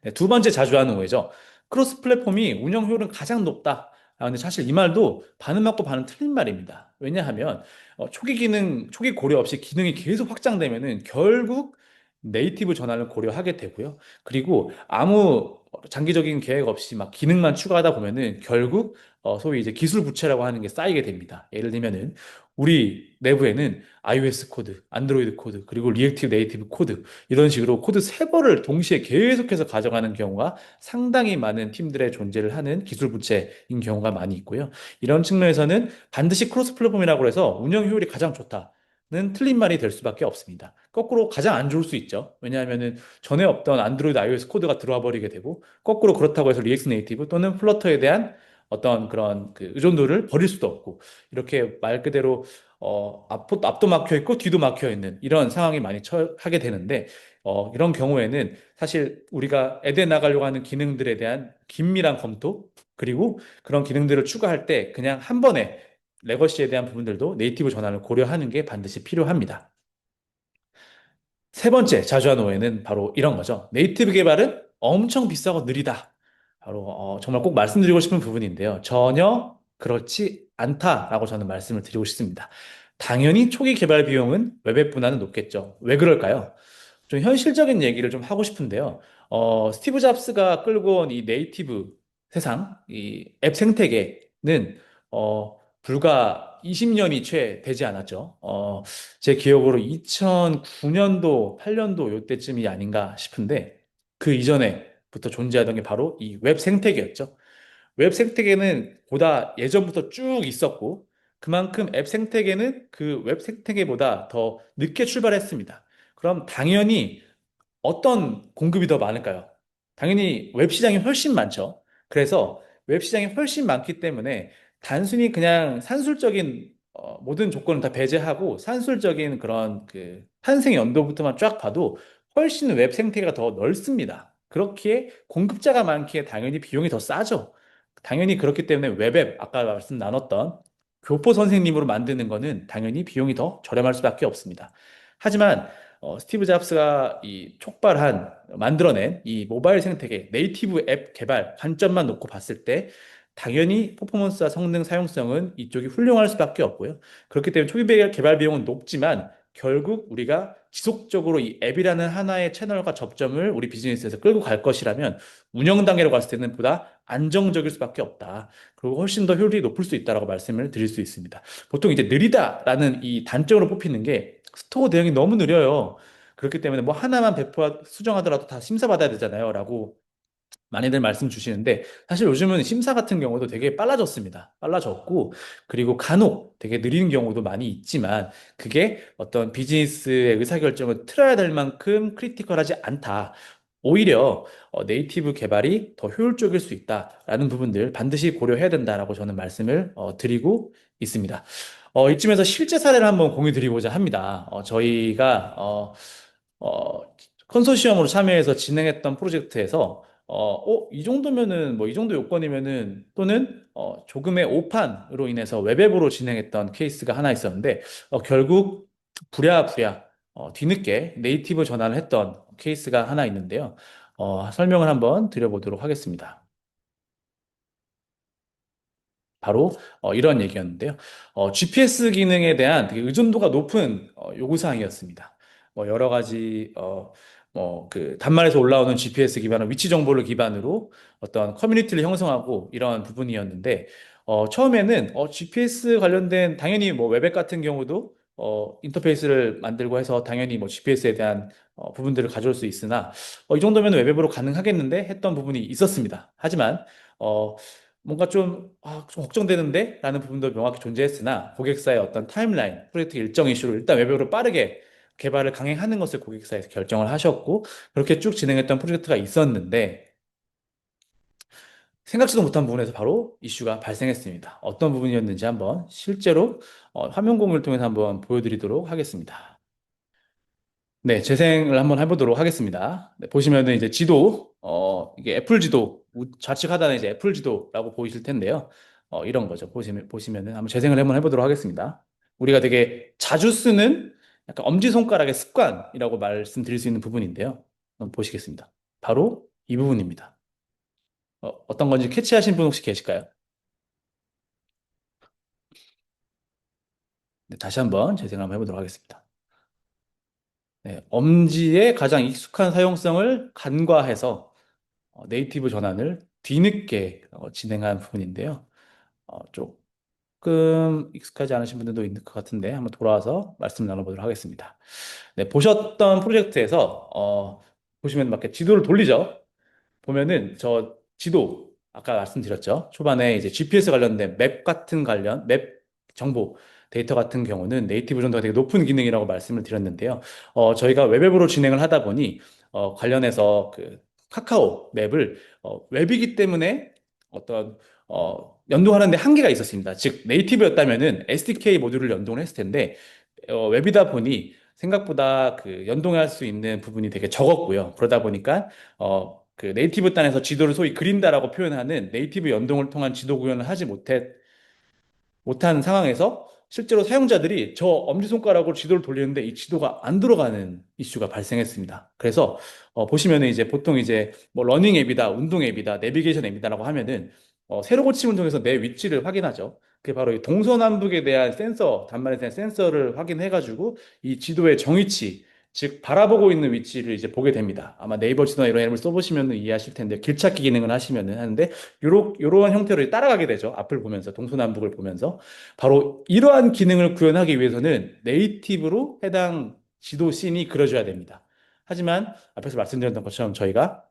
A: 네, 두 번째 자주 하는 오해죠. 크로스 플랫폼이 운영 효율은 가장 높다. 근데 사실 이 말도 반은 맞고 반은 틀린 말입니다. 왜냐하면 초기 고려 없이 기능이 계속 확장되면은 결국 네이티브 전환을 고려하게 되고요. 그리고 아무 장기적인 계획 없이 막 기능만 추가하다 보면은 결국 소위 이제 기술 부채라고 하는 게 쌓이게 됩니다. 예를 들면은 우리 내부에는 iOS 코드, 안드로이드 코드, 그리고 리액티브 네이티브 코드, 이런 식으로 코드 세 번을 동시에 계속해서 가져가는 경우가 상당히 많은 팀들의 존재를 하는 기술 부채인 경우가 많이 있고요. 이런 측면에서는 반드시 크로스 플랫폼이라고 해서 운영 효율이 가장 좋다는 틀린 말이 될 수밖에 없습니다. 거꾸로 가장 안 좋을 수 있죠. 왜냐하면은 전에 없던 안드로이드, iOS 코드가 들어와 버리게 되고, 거꾸로 그렇다고 해서 리액트 네이티브 또는 플러터에 대한 어떤 그런 그 의존도를 버릴 수도 없고, 이렇게 말 그대로 앞도 막혀 있고 뒤도 막혀 있는 이런 상황이 많이 처하게 되는데, 이런 경우에는 사실 우리가 애대 나가려고 하는 기능들에 대한 긴밀한 검토, 그리고 그런 기능들을 추가할 때 그냥 한 번에 레거시에 대한 부분들도 네이티브 전환을 고려하는 게 반드시 필요합니다. 세 번째 자주 하는 오해는 바로 이런 거죠. 네이티브 개발은 엄청 비싸고 느리다. 바로 정말 꼭 말씀드리고 싶은 부분인데요. 전혀 그렇지 않다라고 저는 말씀을 드리고 싶습니다. 당연히 초기 개발 비용은 웹앱보다는 높겠죠. 왜 그럴까요? 좀 현실적인 얘기를 좀 하고 싶은데요. 스티브 잡스가 끌고 온 이 네이티브 세상, 이 앱 생태계는 불과 20년이 채 되지 않았죠. 제 기억으로 2009년도, 8년도 요때쯤이 아닌가 싶은데, 그 이전에부터 존재하던 게 바로 이 웹 생태계였죠. 웹 생태계는 보다 예전부터 쭉 있었고, 그만큼 앱 생태계는 그 웹 생태계보다 더 늦게 출발했습니다. 그럼 당연히 어떤 공급이 더 많을까요? 당연히 웹 시장이 훨씬 많죠. 그래서 웹 시장이 훨씬 많기 때문에 단순히 그냥 산술적인 모든 조건을 다 배제하고 산술적인 그런 그 탄생 연도부터만 쫙 봐도 훨씬 웹 생태계가 더 넓습니다. 그렇기에 공급자가 많기에 당연히 비용이 더 싸죠. 당연히 그렇기 때문에 웹앱, 아까 말씀 나눴던 교포 선생님으로 만드는 거는 당연히 비용이 더 저렴할 수밖에 없습니다. 하지만 스티브 잡스가 만들어낸 이 모바일 생태계, 네이티브 앱 개발 관점만 놓고 봤을 때 당연히 퍼포먼스와 성능, 사용성은 이쪽이 훌륭할 수밖에 없고요. 그렇기 때문에 초기 개발 비용은 높지만 결국 우리가 지속적으로 이 앱이라는 하나의 채널과 접점을 우리 비즈니스에서 끌고 갈 것이라면 운영 단계로 갔을 때는 보다 안정적일 수밖에 없다. 그리고 훨씬 더 효율이 높을 수 있다라고 말씀을 드릴 수 있습니다. 보통 이제 느리다라는 이 단점으로 뽑히는 게 스토어 대응이 너무 느려요. 그렇기 때문에 뭐 하나만 수정하더라도 다 심사받아야 되잖아요. 라고 많이들 말씀 주시는데 사실 요즘은 심사 같은 경우도 되게 빨라졌습니다. 빨라졌고 그리고 간혹 되게 느린 경우도 많이 있지만 그게 어떤 비즈니스의 의사결정을 틀어야 될 만큼 크리티컬하지 않다. 오히려 네이티브 개발이 더 효율적일 수 있다라는 부분들 반드시 고려해야 된다라고 저는 말씀을 드리고 있습니다. 이쯤에서 실제 사례를 한번 공유 드리고자 합니다. 저희가 어, 컨소시엄으로 참여해서 진행했던 프로젝트에서 이 정도면은 뭐 이 정도 요건이면은 또는 조금의 오판으로 인해서 웹앱으로 진행했던 케이스가 하나 있었는데 결국 부랴부랴 뒤늦게 네이티브 전환을 했던 케이스가 하나 있는데요. 설명을 한번 드려보도록 하겠습니다. 바로 이런 얘기였는데요. GPS 기능에 대한 되게 의존도가 높은 요구사항이었습니다. 뭐 여러 가지 뭐 그 단말에서 올라오는 GPS 기반의 위치 정보를 기반으로 어떤 커뮤니티를 형성하고 이런 부분이었는데 처음에는 GPS 관련된 당연히 뭐 웹앱 같은 경우도 인터페이스를 만들고 해서 당연히 뭐 GPS에 대한 부분들을 가져올 수 있으나 이 정도면 웹앱으로 가능하겠는데 했던 부분이 있었습니다. 하지만 뭔가 좀 걱정되는데? 라는 부분도 명확히 존재했으나 고객사의 어떤 타임라인, 프로젝트 일정 이슈로 일단 외부로 빠르게 개발을 강행하는 것을 고객사에서 결정을 하셨고 그렇게 쭉 진행했던 프로젝트가 있었는데 생각지도 못한 부분에서 바로 이슈가 발생했습니다. 어떤 부분이었는지 한번 실제로 화면 공유를 통해서 한번 보여드리도록 하겠습니다. 네, 재생을 한번 해보도록 하겠습니다. 네, 보시면은 이제 지도, 이게 애플 지도, 좌측 하단에 이제 애플 지도라고 보이실 텐데요. 이런 거죠. 보시면은 한번 재생을 한번 해보도록 하겠습니다. 우리가 되게 자주 쓰는 약간 엄지손가락의 습관이라고 말씀드릴 수 있는 부분인데요. 한번 보시겠습니다. 바로 이 부분입니다. 어떤 건지 캐치하신 분 혹시 계실까요? 네, 다시 한번 재생을 한번 해보도록 하겠습니다. 네, 엄지의 가장 익숙한 사용성을 간과해서 네이티브 전환을 뒤늦게 진행한 부분인데요. 조금 익숙하지 않으신 분들도 있는 것 같은데 한번 돌아와서 말씀 나눠보도록 하겠습니다. 네, 보셨던 프로젝트에서 보시면 막 이렇게 지도를 돌리죠. 보면은 저 지도 아까 말씀드렸죠. 초반에 이제 GPS 관련된 맵 정보 데이터 같은 경우는 네이티브 정도가 되게 높은 기능이라고 말씀을 드렸는데요. 저희가 웹앱으로 진행을 하다 보니 관련해서 그 카카오 맵을 웹이기 때문에 어떤 연동하는데 한계가 있었습니다. 즉 네이티브였다면은 SDK 모듈을 연동을 했을 텐데 웹이다 보니 생각보다 그 연동할 수 있는 부분이 되게 적었고요. 그러다 보니까 그 네이티브 단에서 지도를 소위 그린다라고 표현하는 네이티브 연동을 통한 지도 구현을 하지 못한 상황에서 실제로 사용자들이 저 엄지손가락으로 지도를 돌리는데 이 지도가 안 들어가는 이슈가 발생했습니다. 그래서 보시면은 이제 보통 이제 뭐 러닝 앱이다, 운동 앱이다, 내비게이션 앱이다라고 하면은 세로 고침을 통해서 내 위치를 확인하죠. 그게 바로 이 동서남북에 대한 센서, 단말에 대한 센서를 확인해가지고 이 지도의 정위치, 즉 바라보고 있는 위치를 이제 보게 됩니다. 아마 네이버 지도나 이런 앱을 써보시면 이해하실 텐데 길찾기 기능을 하시면은 하는데 요런 형태로 따라가게 되죠. 앞을 보면서 동서남북을 보면서 바로 이러한 기능을 구현하기 위해서는 네이티브로 해당 지도 씬이 그려져야 됩니다. 하지만 앞에서 말씀드렸던 것처럼 저희가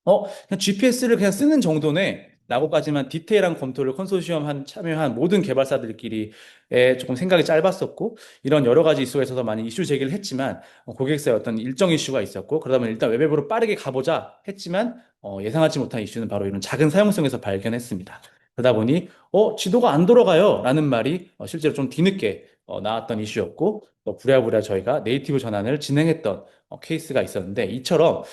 A: 그냥 GPS를 그냥 쓰는 정도네. 라고까지만 디테일한 검토를 컨소시엄 참여한 모든 개발사들끼리의 조금 생각이 짧았었고, 이런 여러 가지 이슈가 있어서 많이 이슈 제기를 했지만, 고객사의 어떤 일정 이슈가 있었고, 그러다 보니 일단 웹앱으로 빠르게 가보자 했지만, 예상하지 못한 이슈는 바로 이런 작은 사용성에서 발견했습니다. 그러다 보니, 지도가 안 돌아가요. 라는 말이 실제로 좀 뒤늦게 나왔던 이슈였고, 부랴부랴 저희가 네이티브 전환을 진행했던 케이스가 있었는데, 이처럼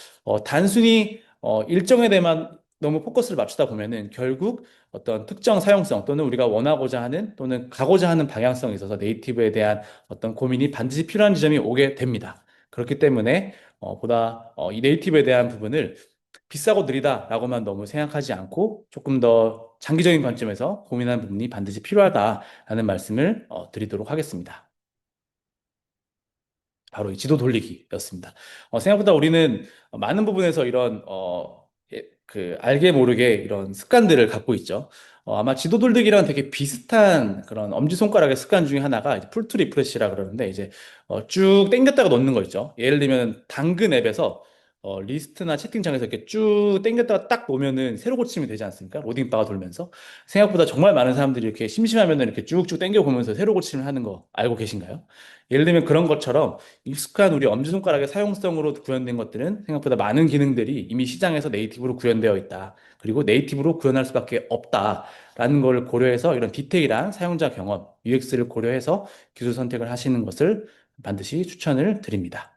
A: 단순히 일정에 대해만 너무 포커스를 맞추다 보면은 결국 어떤 특정 사용성 또는 우리가 원하고자 하는 또는 가고자 하는 방향성에 있어서 네이티브에 대한 어떤 고민이 반드시 필요한 지점이 오게 됩니다. 그렇기 때문에 보다 이 네이티브에 대한 부분을 비싸고 느리다라고만 너무 생각하지 않고 조금 더 장기적인 관점에서 고민하는 부분이 반드시 필요하다라는 말씀을 드리도록 하겠습니다. 바로 이 지도 돌리기였습니다. 생각보다 우리는 많은 부분에서 이런 그 알게 모르게 이런 습관들을 갖고 있죠. 아마 지도 돌리기랑 되게 비슷한 그런 엄지손가락의 습관 중에 하나가 이제 풀트 리프레시라 그러는데 이제 쭉 당겼다가 놓는 거 있죠. 예를 들면 당근 앱에서 리스트나 채팅창에서 이렇게 쭉 당겼다가 딱 놓으면은 새로 고치면 되지 않습니까? 로딩바가 돌면서. 생각보다 정말 많은 사람들이 이렇게 심심하면은 이렇게 쭉쭉 당겨 보면서 새로 고침을 하는 거 알고 계신가요? 예를 들면 그런 것처럼 익숙한 우리 엄지손가락의 사용성으로 구현된 것들은 생각보다 많은 기능들이 이미 시장에서 네이티브로 구현되어 있다. 그리고 네이티브로 구현할 수밖에 없다라는 걸 고려해서 이런 디테일한 사용자 경험, UX를 고려해서 기술 선택을 하시는 것을 반드시 추천을 드립니다.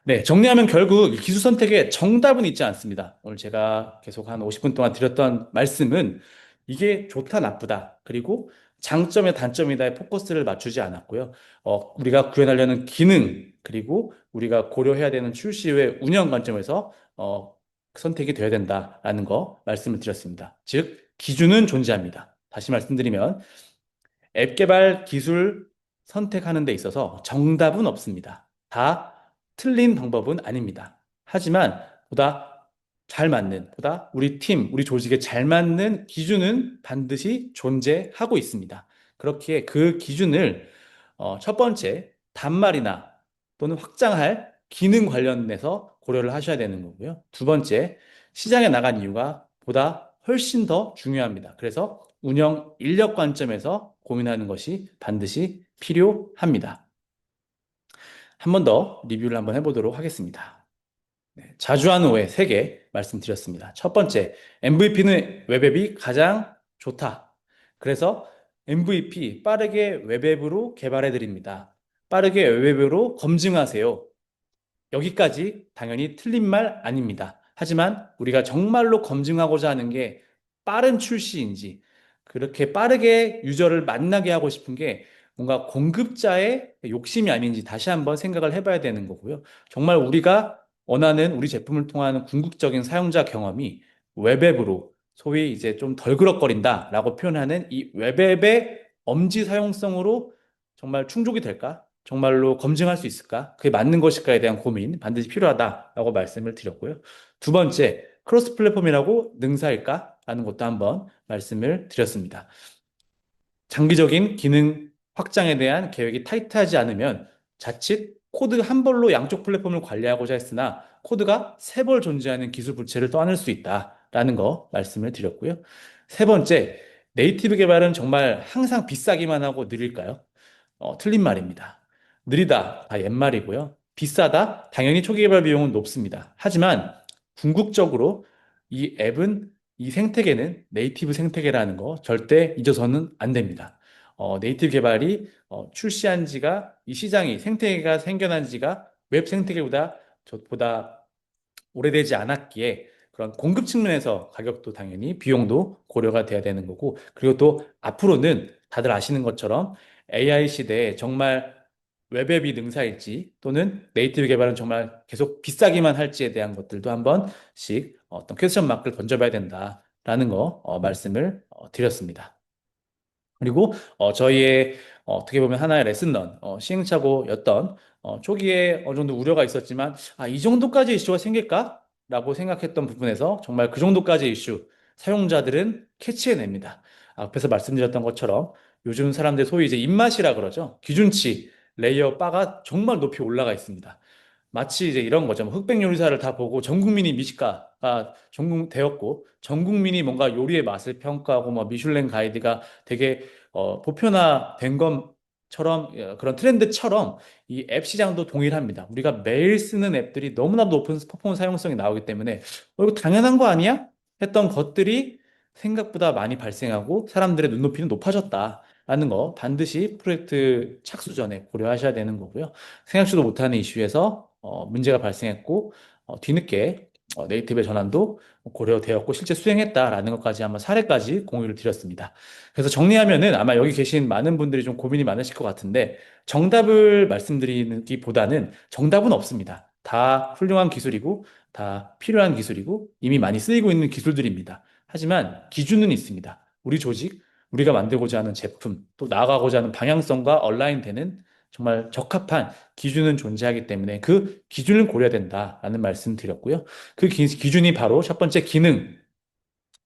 A: 네, 정리하면 결국 이 기술 선택에 정답은 있지 않습니다. 오늘 제가 계속 한 50분 동안 드렸던 말씀은 이게 좋다, 나쁘다, 그리고 장점에 단점이다에 포커스를 맞추지 않았고요. 우리가 구현하려는 기능, 그리고 우리가 고려해야 되는 출시 후의 운영 관점에서 선택이 되어야 된다라는 거 말씀을 드렸습니다. 즉, 기준은 존재합니다. 다시 말씀드리면 앱 개발 기술 선택하는 데 있어서 정답은 없습니다. 다 틀린 방법은 아닙니다. 하지만 보다 잘 맞는, 보다 우리 팀, 우리 조직에 잘 맞는 기준은 반드시 존재하고 있습니다. 그렇기에 그 기준을 첫 번째, 단말이나 또는 확장할 기능 관련해서 고려를 하셔야 되는 거고요. 두 번째, 시장에 나간 이유가 보다 훨씬 더 중요합니다. 그래서 운영 인력 관점에서 고민하는 것이 반드시 필요합니다. 한 번 더 리뷰를 한번 해보도록 하겠습니다. 네, 자주 하는 오해 3개 말씀드렸습니다. 첫 번째, MVP는 웹앱이 가장 좋다. 그래서 MVP 빠르게 웹앱으로 개발해 드립니다. 빠르게 웹앱으로 검증하세요. 여기까지 당연히 틀린 말 아닙니다. 하지만 우리가 정말로 검증하고자 하는 게 빠른 출시인지, 그렇게 빠르게 유저를 만나게 하고 싶은 게 뭔가 공급자의 욕심이 아닌지 다시 한번 생각을 해봐야 되는 거고요. 정말 우리가 원하는 우리 제품을 통한 궁극적인 사용자 경험이 웹앱으로 소위 이제 좀 덜 그럭거린다라고 표현하는 이 웹앱의 엄지 사용성으로 정말 충족이 될까? 정말로 검증할 수 있을까? 그게 맞는 것일까에 대한 고민 반드시 필요하다라고 말씀을 드렸고요. 두 번째, 크로스 플랫폼이라고 능사일까? 라는 것도 한번 말씀을 드렸습니다. 장기적인 기능 확장에 대한 계획이 타이트하지 않으면 자칫 코드 한 벌로 양쪽 플랫폼을 관리하고자 했으나 코드가 세 벌 존재하는 기술 부채를 떠안을 수 있다라는 거 말씀을 드렸고요. 세 번째, 네이티브 개발은 정말 항상 비싸기만 하고 느릴까요? 틀린 말입니다. 느리다, 다 옛말이고요. 비싸다, 당연히 초기 개발 비용은 높습니다. 하지만 궁극적으로 이 앱은 이 생태계는 네이티브 생태계라는 거 절대 잊어서는 안 됩니다. 네이티브 개발이 출시한 지가 이 시장이 생태계가 생겨난 지가 웹 생태계보다 저보다 오래되지 않았기에 그런 공급 측면에서 가격도 당연히 비용도 고려가 돼야 되는 거고 그리고 또 앞으로는 다들 아시는 것처럼 AI 시대에 정말 웹앱이 능사일지 또는 네이티브 개발은 정말 계속 비싸기만 할지에 대한 것들도 한 번씩 어떤 퀘스천 마크를 던져봐야 된다라는 거 말씀을 드렸습니다. 그리고 저희의 어떻게 보면 하나의 레슨런 시행착오였던 초기에 어느 정도 우려가 있었지만 이 정도까지 이슈가 생길까? 라고 생각했던 부분에서 정말 그 정도까지 이슈 사용자들은 캐치해냅니다. 앞에서 말씀드렸던 것처럼 요즘 사람들 소위 이제 입맛이라 그러죠. 기준치 레이어 바가 정말 높이 올라가 있습니다. 마치 이제 이런 거죠. 뭐 흑백 요리사를 다 보고 전 국민이 미식가가 전국되었고 전 국민이 뭔가 요리의 맛을 평가하고 뭐 미슐랭 가이드가 되게 보편화된 것처럼 그런 트렌드처럼 이 앱 시장도 동일합니다. 우리가 매일 쓰는 앱들이 너무나 높은 퍼포먼스 사용성이 나오기 때문에 이거 당연한 거 아니야? 했던 것들이 생각보다 많이 발생하고 사람들의 눈높이는 높아졌다라는 거 반드시 프로젝트 착수 전에 고려하셔야 되는 거고요. 생각지도 못하는 이슈에서 문제가 발생했고 뒤늦게 네이티브의 전환도 고려되었고 실제 수행했다라는 것까지 한번 사례까지 공유를 드렸습니다. 그래서 정리하면은 아마 여기 계신 많은 분들이 좀 고민이 많으실 것 같은데 정답을 말씀드리기보다는 정답은 없습니다. 다 훌륭한 기술이고 다 필요한 기술이고 이미 많이 쓰이고 있는 기술들입니다. 하지만 기준은 있습니다. 우리 조직, 우리가 만들고자 하는 제품, 또 나아가고자 하는 방향성과 얼라인되는 정말 적합한 기준은 존재하기 때문에 그 기준을 고려해야 된다라는 말씀 드렸고요. 그 기준이 바로 첫 번째 기능,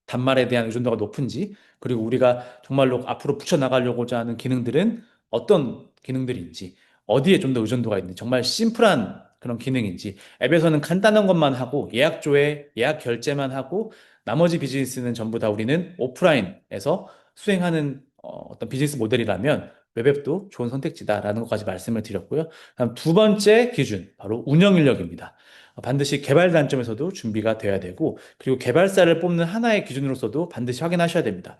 A: 단말에 대한 의존도가 높은지, 그리고 우리가 정말로 앞으로 붙여나가려고자 하는 기능들은 어떤 기능들인지, 어디에 좀 더 의존도가 있는지, 정말 심플한 그런 기능인지, 앱에서는 간단한 것만 하고 예약 조회, 예약 결제만 하고 나머지 비즈니스는 전부 다 우리는 오프라인에서 수행하는 어떤 비즈니스 모델이라면 웹앱도 좋은 선택지다라는 것까지 말씀을 드렸고요. 다음 두 번째 기준, 바로 운영 인력입니다. 반드시 개발 단점에서도 준비가 돼야 되고, 그리고 개발사를 뽑는 하나의 기준으로서도 반드시 확인하셔야 됩니다.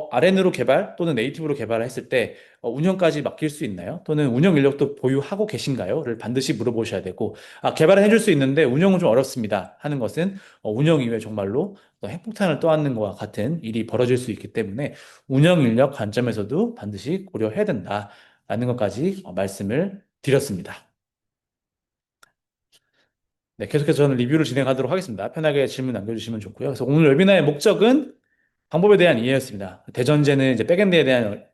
A: RN으로 개발 또는 네이티브로 개발을 했을 때 운영까지 맡길 수 있나요? 또는 운영 인력도 보유하고 계신가요?를 반드시 물어보셔야 되고, 개발은 해줄 수 있는데 운영은 좀 어렵습니다 하는 것은 운영 이후에 정말로 핵폭탄을 떠안는 것과 같은 일이 벌어질 수 있기 때문에 운영 인력 관점에서도 반드시 고려해야 된다라는 것까지 말씀을 드렸습니다. 네, 계속해서 저는 리뷰를 진행하도록 하겠습니다. 편하게 질문 남겨주시면 좋고요. 그래서 오늘 웨비나의 목적은 방법에 대한 이해였습니다. 대전제는 이제 백엔드에 대한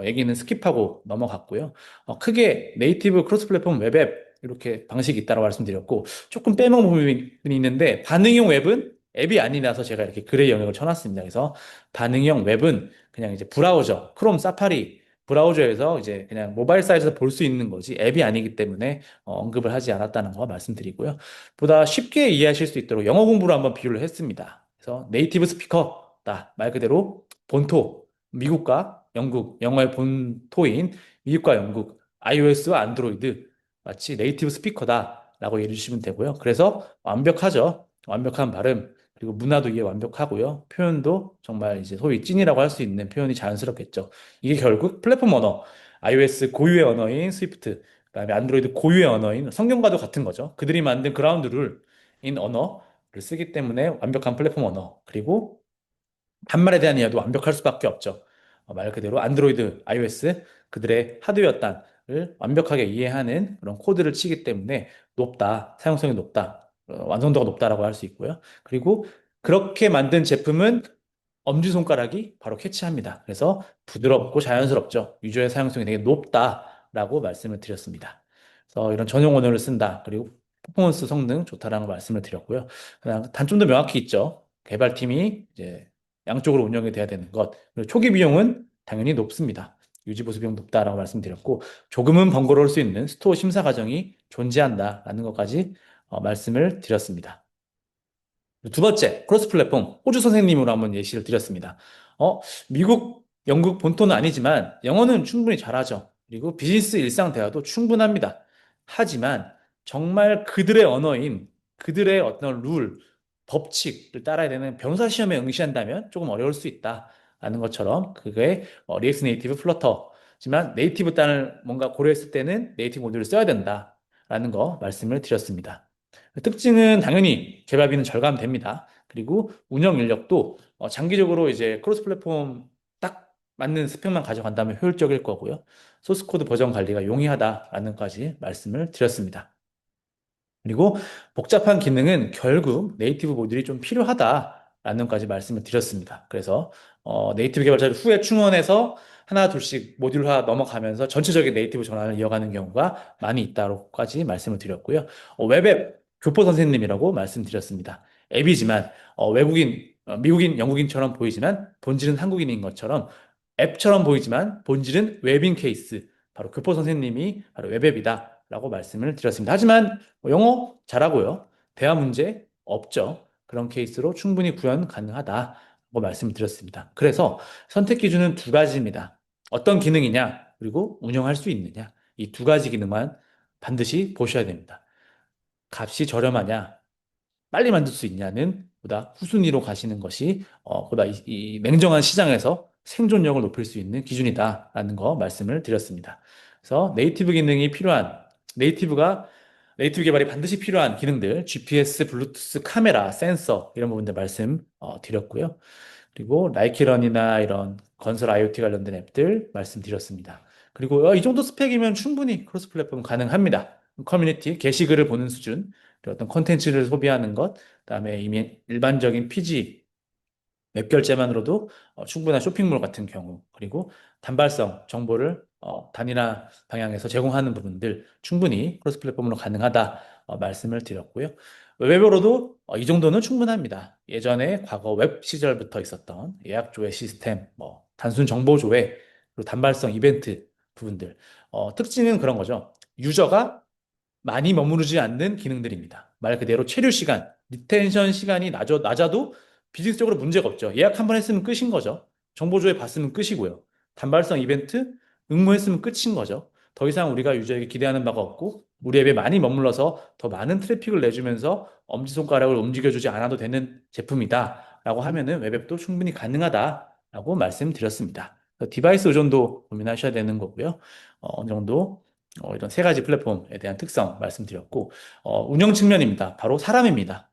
A: 얘기는 스킵하고 넘어갔고요. 크게 네이티브 크로스 플랫폼 웹앱 이렇게 방식이 있다고 말씀드렸고, 조금 빼먹은 부분이 있는데 반응형 웹은 앱이 아니라서 제가 이렇게 그레이 영역을 쳐놨습니다. 그래서 반응형 웹은 그냥 이제 브라우저, 크롬, 사파리 브라우저에서 이제 그냥 모바일 사이트에서 볼 수 있는 거지 앱이 아니기 때문에 언급을 하지 않았다는 거 말씀드리고요. 보다 쉽게 이해하실 수 있도록 영어 공부로 한번 비유를 했습니다. 그래서 네이티브 스피커다. 말 그대로 본토, 미국과 영국, 영어의 본토인 미국과 영국, iOS와 안드로이드, 마치 네이티브 스피커다라고 예를 주시면 되고요. 그래서 완벽하죠. 완벽한 발음, 그리고 문화도 이해 완벽하고요. 표현도 정말 이제 소위 찐이라고 할 수 있는 표현이 자연스럽겠죠. 이게 결국 플랫폼 언어, iOS 고유의 언어인 스위프트, 그다음에 안드로이드 고유의 언어인 성경과도 같은 거죠. 그들이 만든 그라운드 룰인 언어를 쓰기 때문에 완벽한 플랫폼 언어. 그리고 반말에 대한 이해도 완벽할 수밖에 없죠. 말 그대로 안드로이드, iOS 그들의 하드웨어 단을 완벽하게 이해하는 그런 코드를 치기 때문에 높다, 사용성이 높다, 완성도가 높다라고 할 수 있고요. 그리고 그렇게 만든 제품은 엄지손가락이 바로 캐치합니다. 그래서 부드럽고 자연스럽죠. 유저의 사용성이 되게 높다라고 말씀을 드렸습니다. 그래서 이런 전용 언어를 쓴다. 그리고 퍼포먼스 성능 좋다라는 말씀을 드렸고요. 그냥 단점도 명확히 있죠. 개발팀이 이제 양쪽으로 운영이 돼야 되는 것. 그리고 초기 비용은 당연히 높습니다. 유지 보수 비용 높다라고 말씀드렸고, 조금은 번거로울 수 있는 스토어 심사 과정이 존재한다라는 것까지 말씀을 드렸습니다. 두 번째, 크로스 플랫폼, 호주 선생님으로 한번 예시를 드렸습니다. 미국, 영국 본토는 아니지만 영어는 충분히 잘하죠. 그리고 비즈니스 일상 대화도 충분합니다. 하지만 정말 그들의 언어인 그들의 어떤 룰, 법칙을 따라야 되는 변호사 시험에 응시한다면 조금 어려울 수 있다라는 것처럼 그게 리액트 네이티브 플러터지만 네이티브 단을 뭔가 고려했을 때는 네이티브 모듈을 써야 된다라는 거 말씀을 드렸습니다. 특징은 당연히 개발비는 절감됩니다. 그리고 운영 인력도 장기적으로 이제 크로스 플랫폼 딱 맞는 스펙만 가져간다면 효율적일 거고요. 소스 코드 버전 관리가 용이하다라는 까지 말씀을 드렸습니다. 그리고 복잡한 기능은 결국 네이티브 모듈이 좀 필요하다라는 까지 말씀을 드렸습니다. 그래서 네이티브 개발자를 후에 충원해서 하나 둘씩 모듈화 넘어가면서 전체적인 네이티브 전환을 이어가는 경우가 많이 있다고까지 말씀을 드렸고요. 웹앱 교포 선생님이라고 말씀드렸습니다. 앱이지만 외국인, 미국인, 영국인처럼 보이지만 본질은 한국인인 것처럼 앱처럼 보이지만 본질은 웹인 케이스. 바로 교포 선생님이 바로 웹앱이다라고 말씀을 드렸습니다. 하지만 영어 잘하고요. 대화 문제 없죠. 그런 케이스로 충분히 구현 가능하다고 말씀을 드렸습니다. 그래서 선택 기준은 두 가지입니다. 어떤 기능이냐, 그리고 운영할 수 있느냐. 이 두 가지 기능만 반드시 보셔야 됩니다. 값이 저렴하냐, 빨리 만들 수 있냐는 보다 후순위로 가시는 것이 보다 이 냉정한 시장에서 생존력을 높일 수 있는 기준이다라는 거 말씀을 드렸습니다. 그래서 네이티브 기능이 필요한 네이티브 개발이 반드시 필요한 기능들 GPS, 블루투스, 카메라, 센서 이런 부분들 말씀 드렸고요. 그리고 나이키런이나 이런 건설 IoT 관련된 앱들 말씀드렸습니다. 그리고 이 정도 스펙이면 충분히 크로스 플랫폼 가능합니다. 커뮤니티, 게시글을 보는 수준, 그리고 어떤 콘텐츠를 소비하는 것, 그다음에 이미 일반적인 PG, 웹 결제만으로도 충분한 쇼핑몰 같은 경우, 그리고 단발성 정보를 단일화 방향에서 제공하는 부분들 충분히 크로스 플랫폼으로 가능하다 말씀을 드렸고요. 웹으로도 이 정도는 충분합니다. 예전에 과거 웹 시절부터 있었던 예약 조회 시스템, 뭐 단순 정보 조회, 그리고 단발성 이벤트 부분들. 특징은 그런 거죠. 유저가 많이 머무르지 않는 기능들입니다. 말 그대로 체류 시간, 리텐션 시간이 낮아도 비즈니스적으로 문제가 없죠. 예약 한 번 했으면 끝인 거죠. 정보 조회 봤으면 끝이고요. 단발성 이벤트 응모했으면 끝인 거죠. 더 이상 우리가 유저에게 기대하는 바가 없고 우리 앱에 많이 머물러서 더 많은 트래픽을 내주면서 엄지손가락을 움직여주지 않아도 되는 제품이다 라고 하면은 웹앱도 충분히 가능하다라고 말씀드렸습니다. 디바이스 의존도 고민하셔야 되는 거고요. 어느 정도 이런 세 가지 플랫폼에 대한 특성 말씀드렸고, 운영 측면입니다. 바로 사람입니다.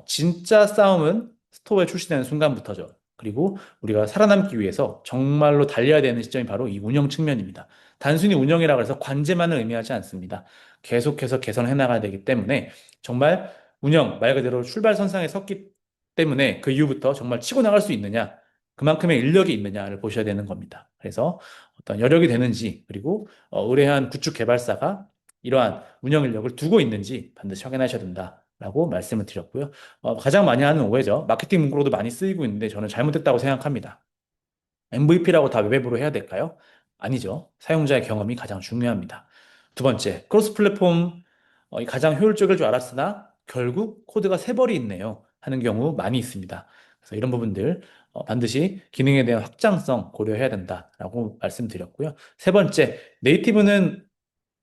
A: 진짜 싸움은 스토어에 출시되는 순간부터죠. 그리고 우리가 살아남기 위해서 정말로 달려야 되는 시점이 바로 이 운영 측면입니다. 단순히 운영이라고 해서 관제만을 의미하지 않습니다. 계속해서 개선해 나가야 되기 때문에 정말 운영, 말 그대로 출발선상에 섰기 때문에 그 이후부터 정말 치고 나갈 수 있느냐, 그만큼의 인력이 있느냐를 보셔야 되는 겁니다. 그래서 어떤 여력이 되는지, 그리고 의뢰한 구축 개발사가 이러한 운영 인력을 두고 있는지 반드시 확인하셔야 된다라고 말씀을 드렸고요. 가장 많이 하는 오해죠. 마케팅 문구로도 많이 쓰이고 있는데 저는 잘못됐다고 생각합니다. MVP라고 다 웹앱으로 해야 될까요? 아니죠. 사용자의 경험이 가장 중요합니다. 두 번째, 크로스 플랫폼 이 가장 효율적일 줄 알았으나 결국 코드가 세 벌이 있네요. 하는 경우 많이 있습니다. 그래서 이런 부분들 반드시 기능에 대한 확장성 고려해야 된다라고 말씀드렸고요. 세 번째, 네이티브는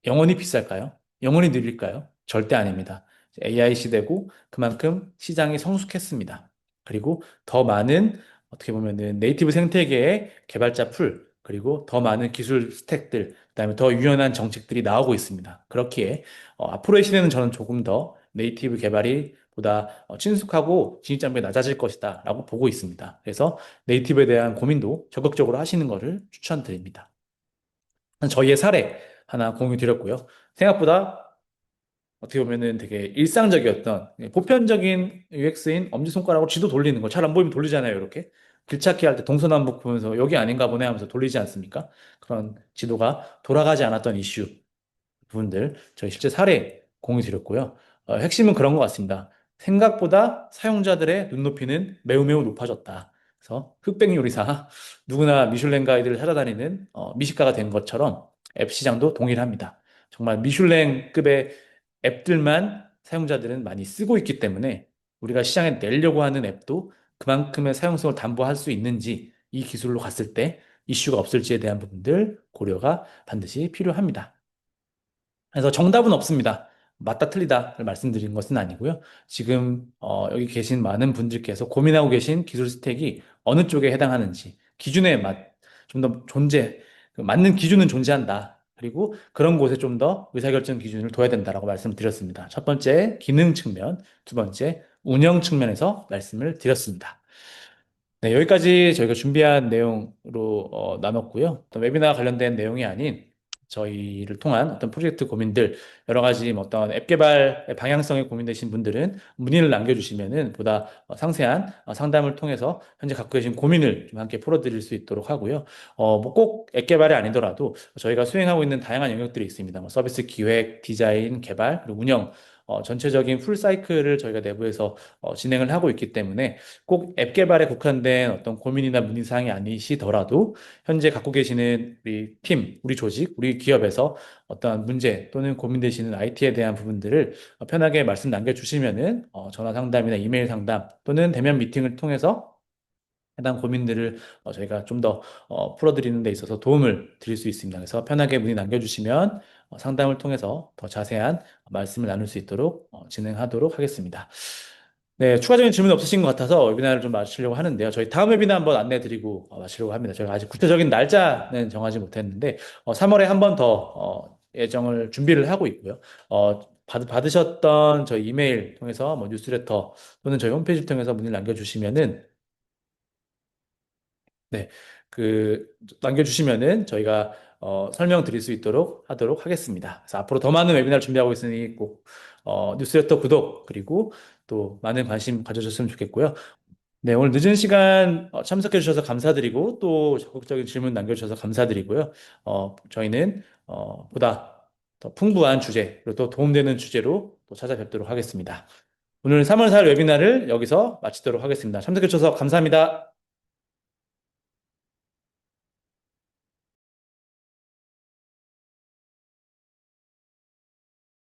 A: 영원히 비쌀까요? 영원히 느릴까요? 절대 아닙니다. AI 시대고 그만큼 시장이 성숙했습니다. 그리고 더 많은 어떻게 보면은 네이티브 생태계의 개발자 풀, 그리고 더 많은 기술 스택들, 그다음에 더 유연한 정책들이 나오고 있습니다. 그렇기에 앞으로의 시대는 저는 조금 더 네이티브 개발이 보다 친숙하고 진입장벽이 낮아질 것이다라고 보고 있습니다. 그래서 네이티브에 대한 고민도 적극적으로 하시는 것을 추천드립니다. 저희의 사례 하나 공유 드렸고요. 생각보다 어떻게 보면은 되게 일상적이었던 보편적인 UX인 엄지손가락으로 지도 돌리는 거 잘 안 보이면 돌리잖아요, 이렇게. 길찾기 할 때 동서남북 보면서 여기 아닌가 보네 하면서 돌리지 않습니까? 그런 지도가 돌아가지 않았던 이슈 부분들 저희 실제 사례 공유 드렸고요. 핵심은 그런 것 같습니다. 생각보다 사용자들의 눈높이는 매우 매우 높아졌다. 그래서 흑백 요리사 누구나 미슐랭 가이드를 찾아다니는 미식가가 된 것처럼 앱 시장도 동일합니다. 정말 미슐랭급의 앱들만 사용자들은 많이 쓰고 있기 때문에 우리가 시장에 내려고 하는 앱도 그만큼의 사용성을 담보할 수 있는지 이 기술로 갔을 때 이슈가 없을지에 대한 부분들 고려가 반드시 필요합니다. 그래서 정답은 없습니다. 맞다 틀리다를 말씀드린 것은 아니고요. 지금 여기 계신 많은 분들께서 고민하고 계신 기술 스택이 어느 쪽에 해당하는지 기준에 좀 더 그 맞는 기준은 존재한다. 그리고 그런 곳에 좀 더 의사결정 기준을 둬야 된다라고 말씀드렸습니다. 첫 번째 기능 측면, 두 번째 운영 측면에서 말씀을 드렸습니다. 네, 여기까지 저희가 준비한 내용으로 나눴고요. 또 웨비나와 관련된 내용이 아닌 저희를 통한 어떤 프로젝트 고민들, 여러 가지 뭐 어떤 앱 개발의 방향성에 고민되신 분들은 문의를 남겨주시면은 보다 상세한 상담을 통해서 현재 갖고 계신 고민을 좀 함께 풀어드릴 수 있도록 하고요. 뭐 꼭 앱 개발이 아니더라도 저희가 수행하고 있는 다양한 영역들이 있습니다. 뭐 서비스 기획, 디자인, 개발, 그리고 운영, 전체적인 풀 사이클을 저희가 내부에서 진행을 하고 있기 때문에 꼭 앱 개발에 국한된 어떤 고민이나 문의사항이 아니시더라도 현재 갖고 계시는 우리 팀, 우리 조직, 우리 기업에서 어떠한 문제 또는 고민되시는 IT에 대한 부분들을 편하게 말씀 남겨주시면은 전화 상담이나 이메일 상담 또는 대면 미팅을 통해서 해당 고민들을 저희가 좀 더 풀어드리는 데 있어서 도움을 드릴 수 있습니다. 그래서 편하게 문의 남겨주시면 상담을 통해서 더 자세한 말씀을 나눌 수 있도록 진행하도록 하겠습니다. 네, 추가적인 질문 없으신 것 같아서 웨비나를 좀 마치려고 하는데요. 저희 다음 웨비나 한번 안내 드리고 마치려고 합니다. 저희가 아직 구체적인 날짜는 정하지 못했는데 3월에 한 번 더 예정을 준비를 하고 있고요. 받으셨던 저희 이메일 통해서 뭐 뉴스레터 또는 저희 홈페이지를 통해서 문의를 남겨주시면은 네, 그 남겨주시면은 저희가 설명드릴 수 있도록 하도록 하겠습니다. 그래서 앞으로 더 많은 웨비나를 준비하고 있으니 꼭 뉴스레터 구독 그리고 또 많은 관심 가져주셨으면 좋겠고요. 네, 오늘 늦은 시간 참석해 주셔서 감사드리고 또 적극적인 질문 남겨주셔서 감사드리고요. 저희는 보다 더 풍부한 주제 그리고 또 도움되는 주제로 또 찾아뵙도록 하겠습니다. 오늘 3월 4일 웨비나를 여기서 마치도록 하겠습니다. 참석해 주셔서 감사합니다.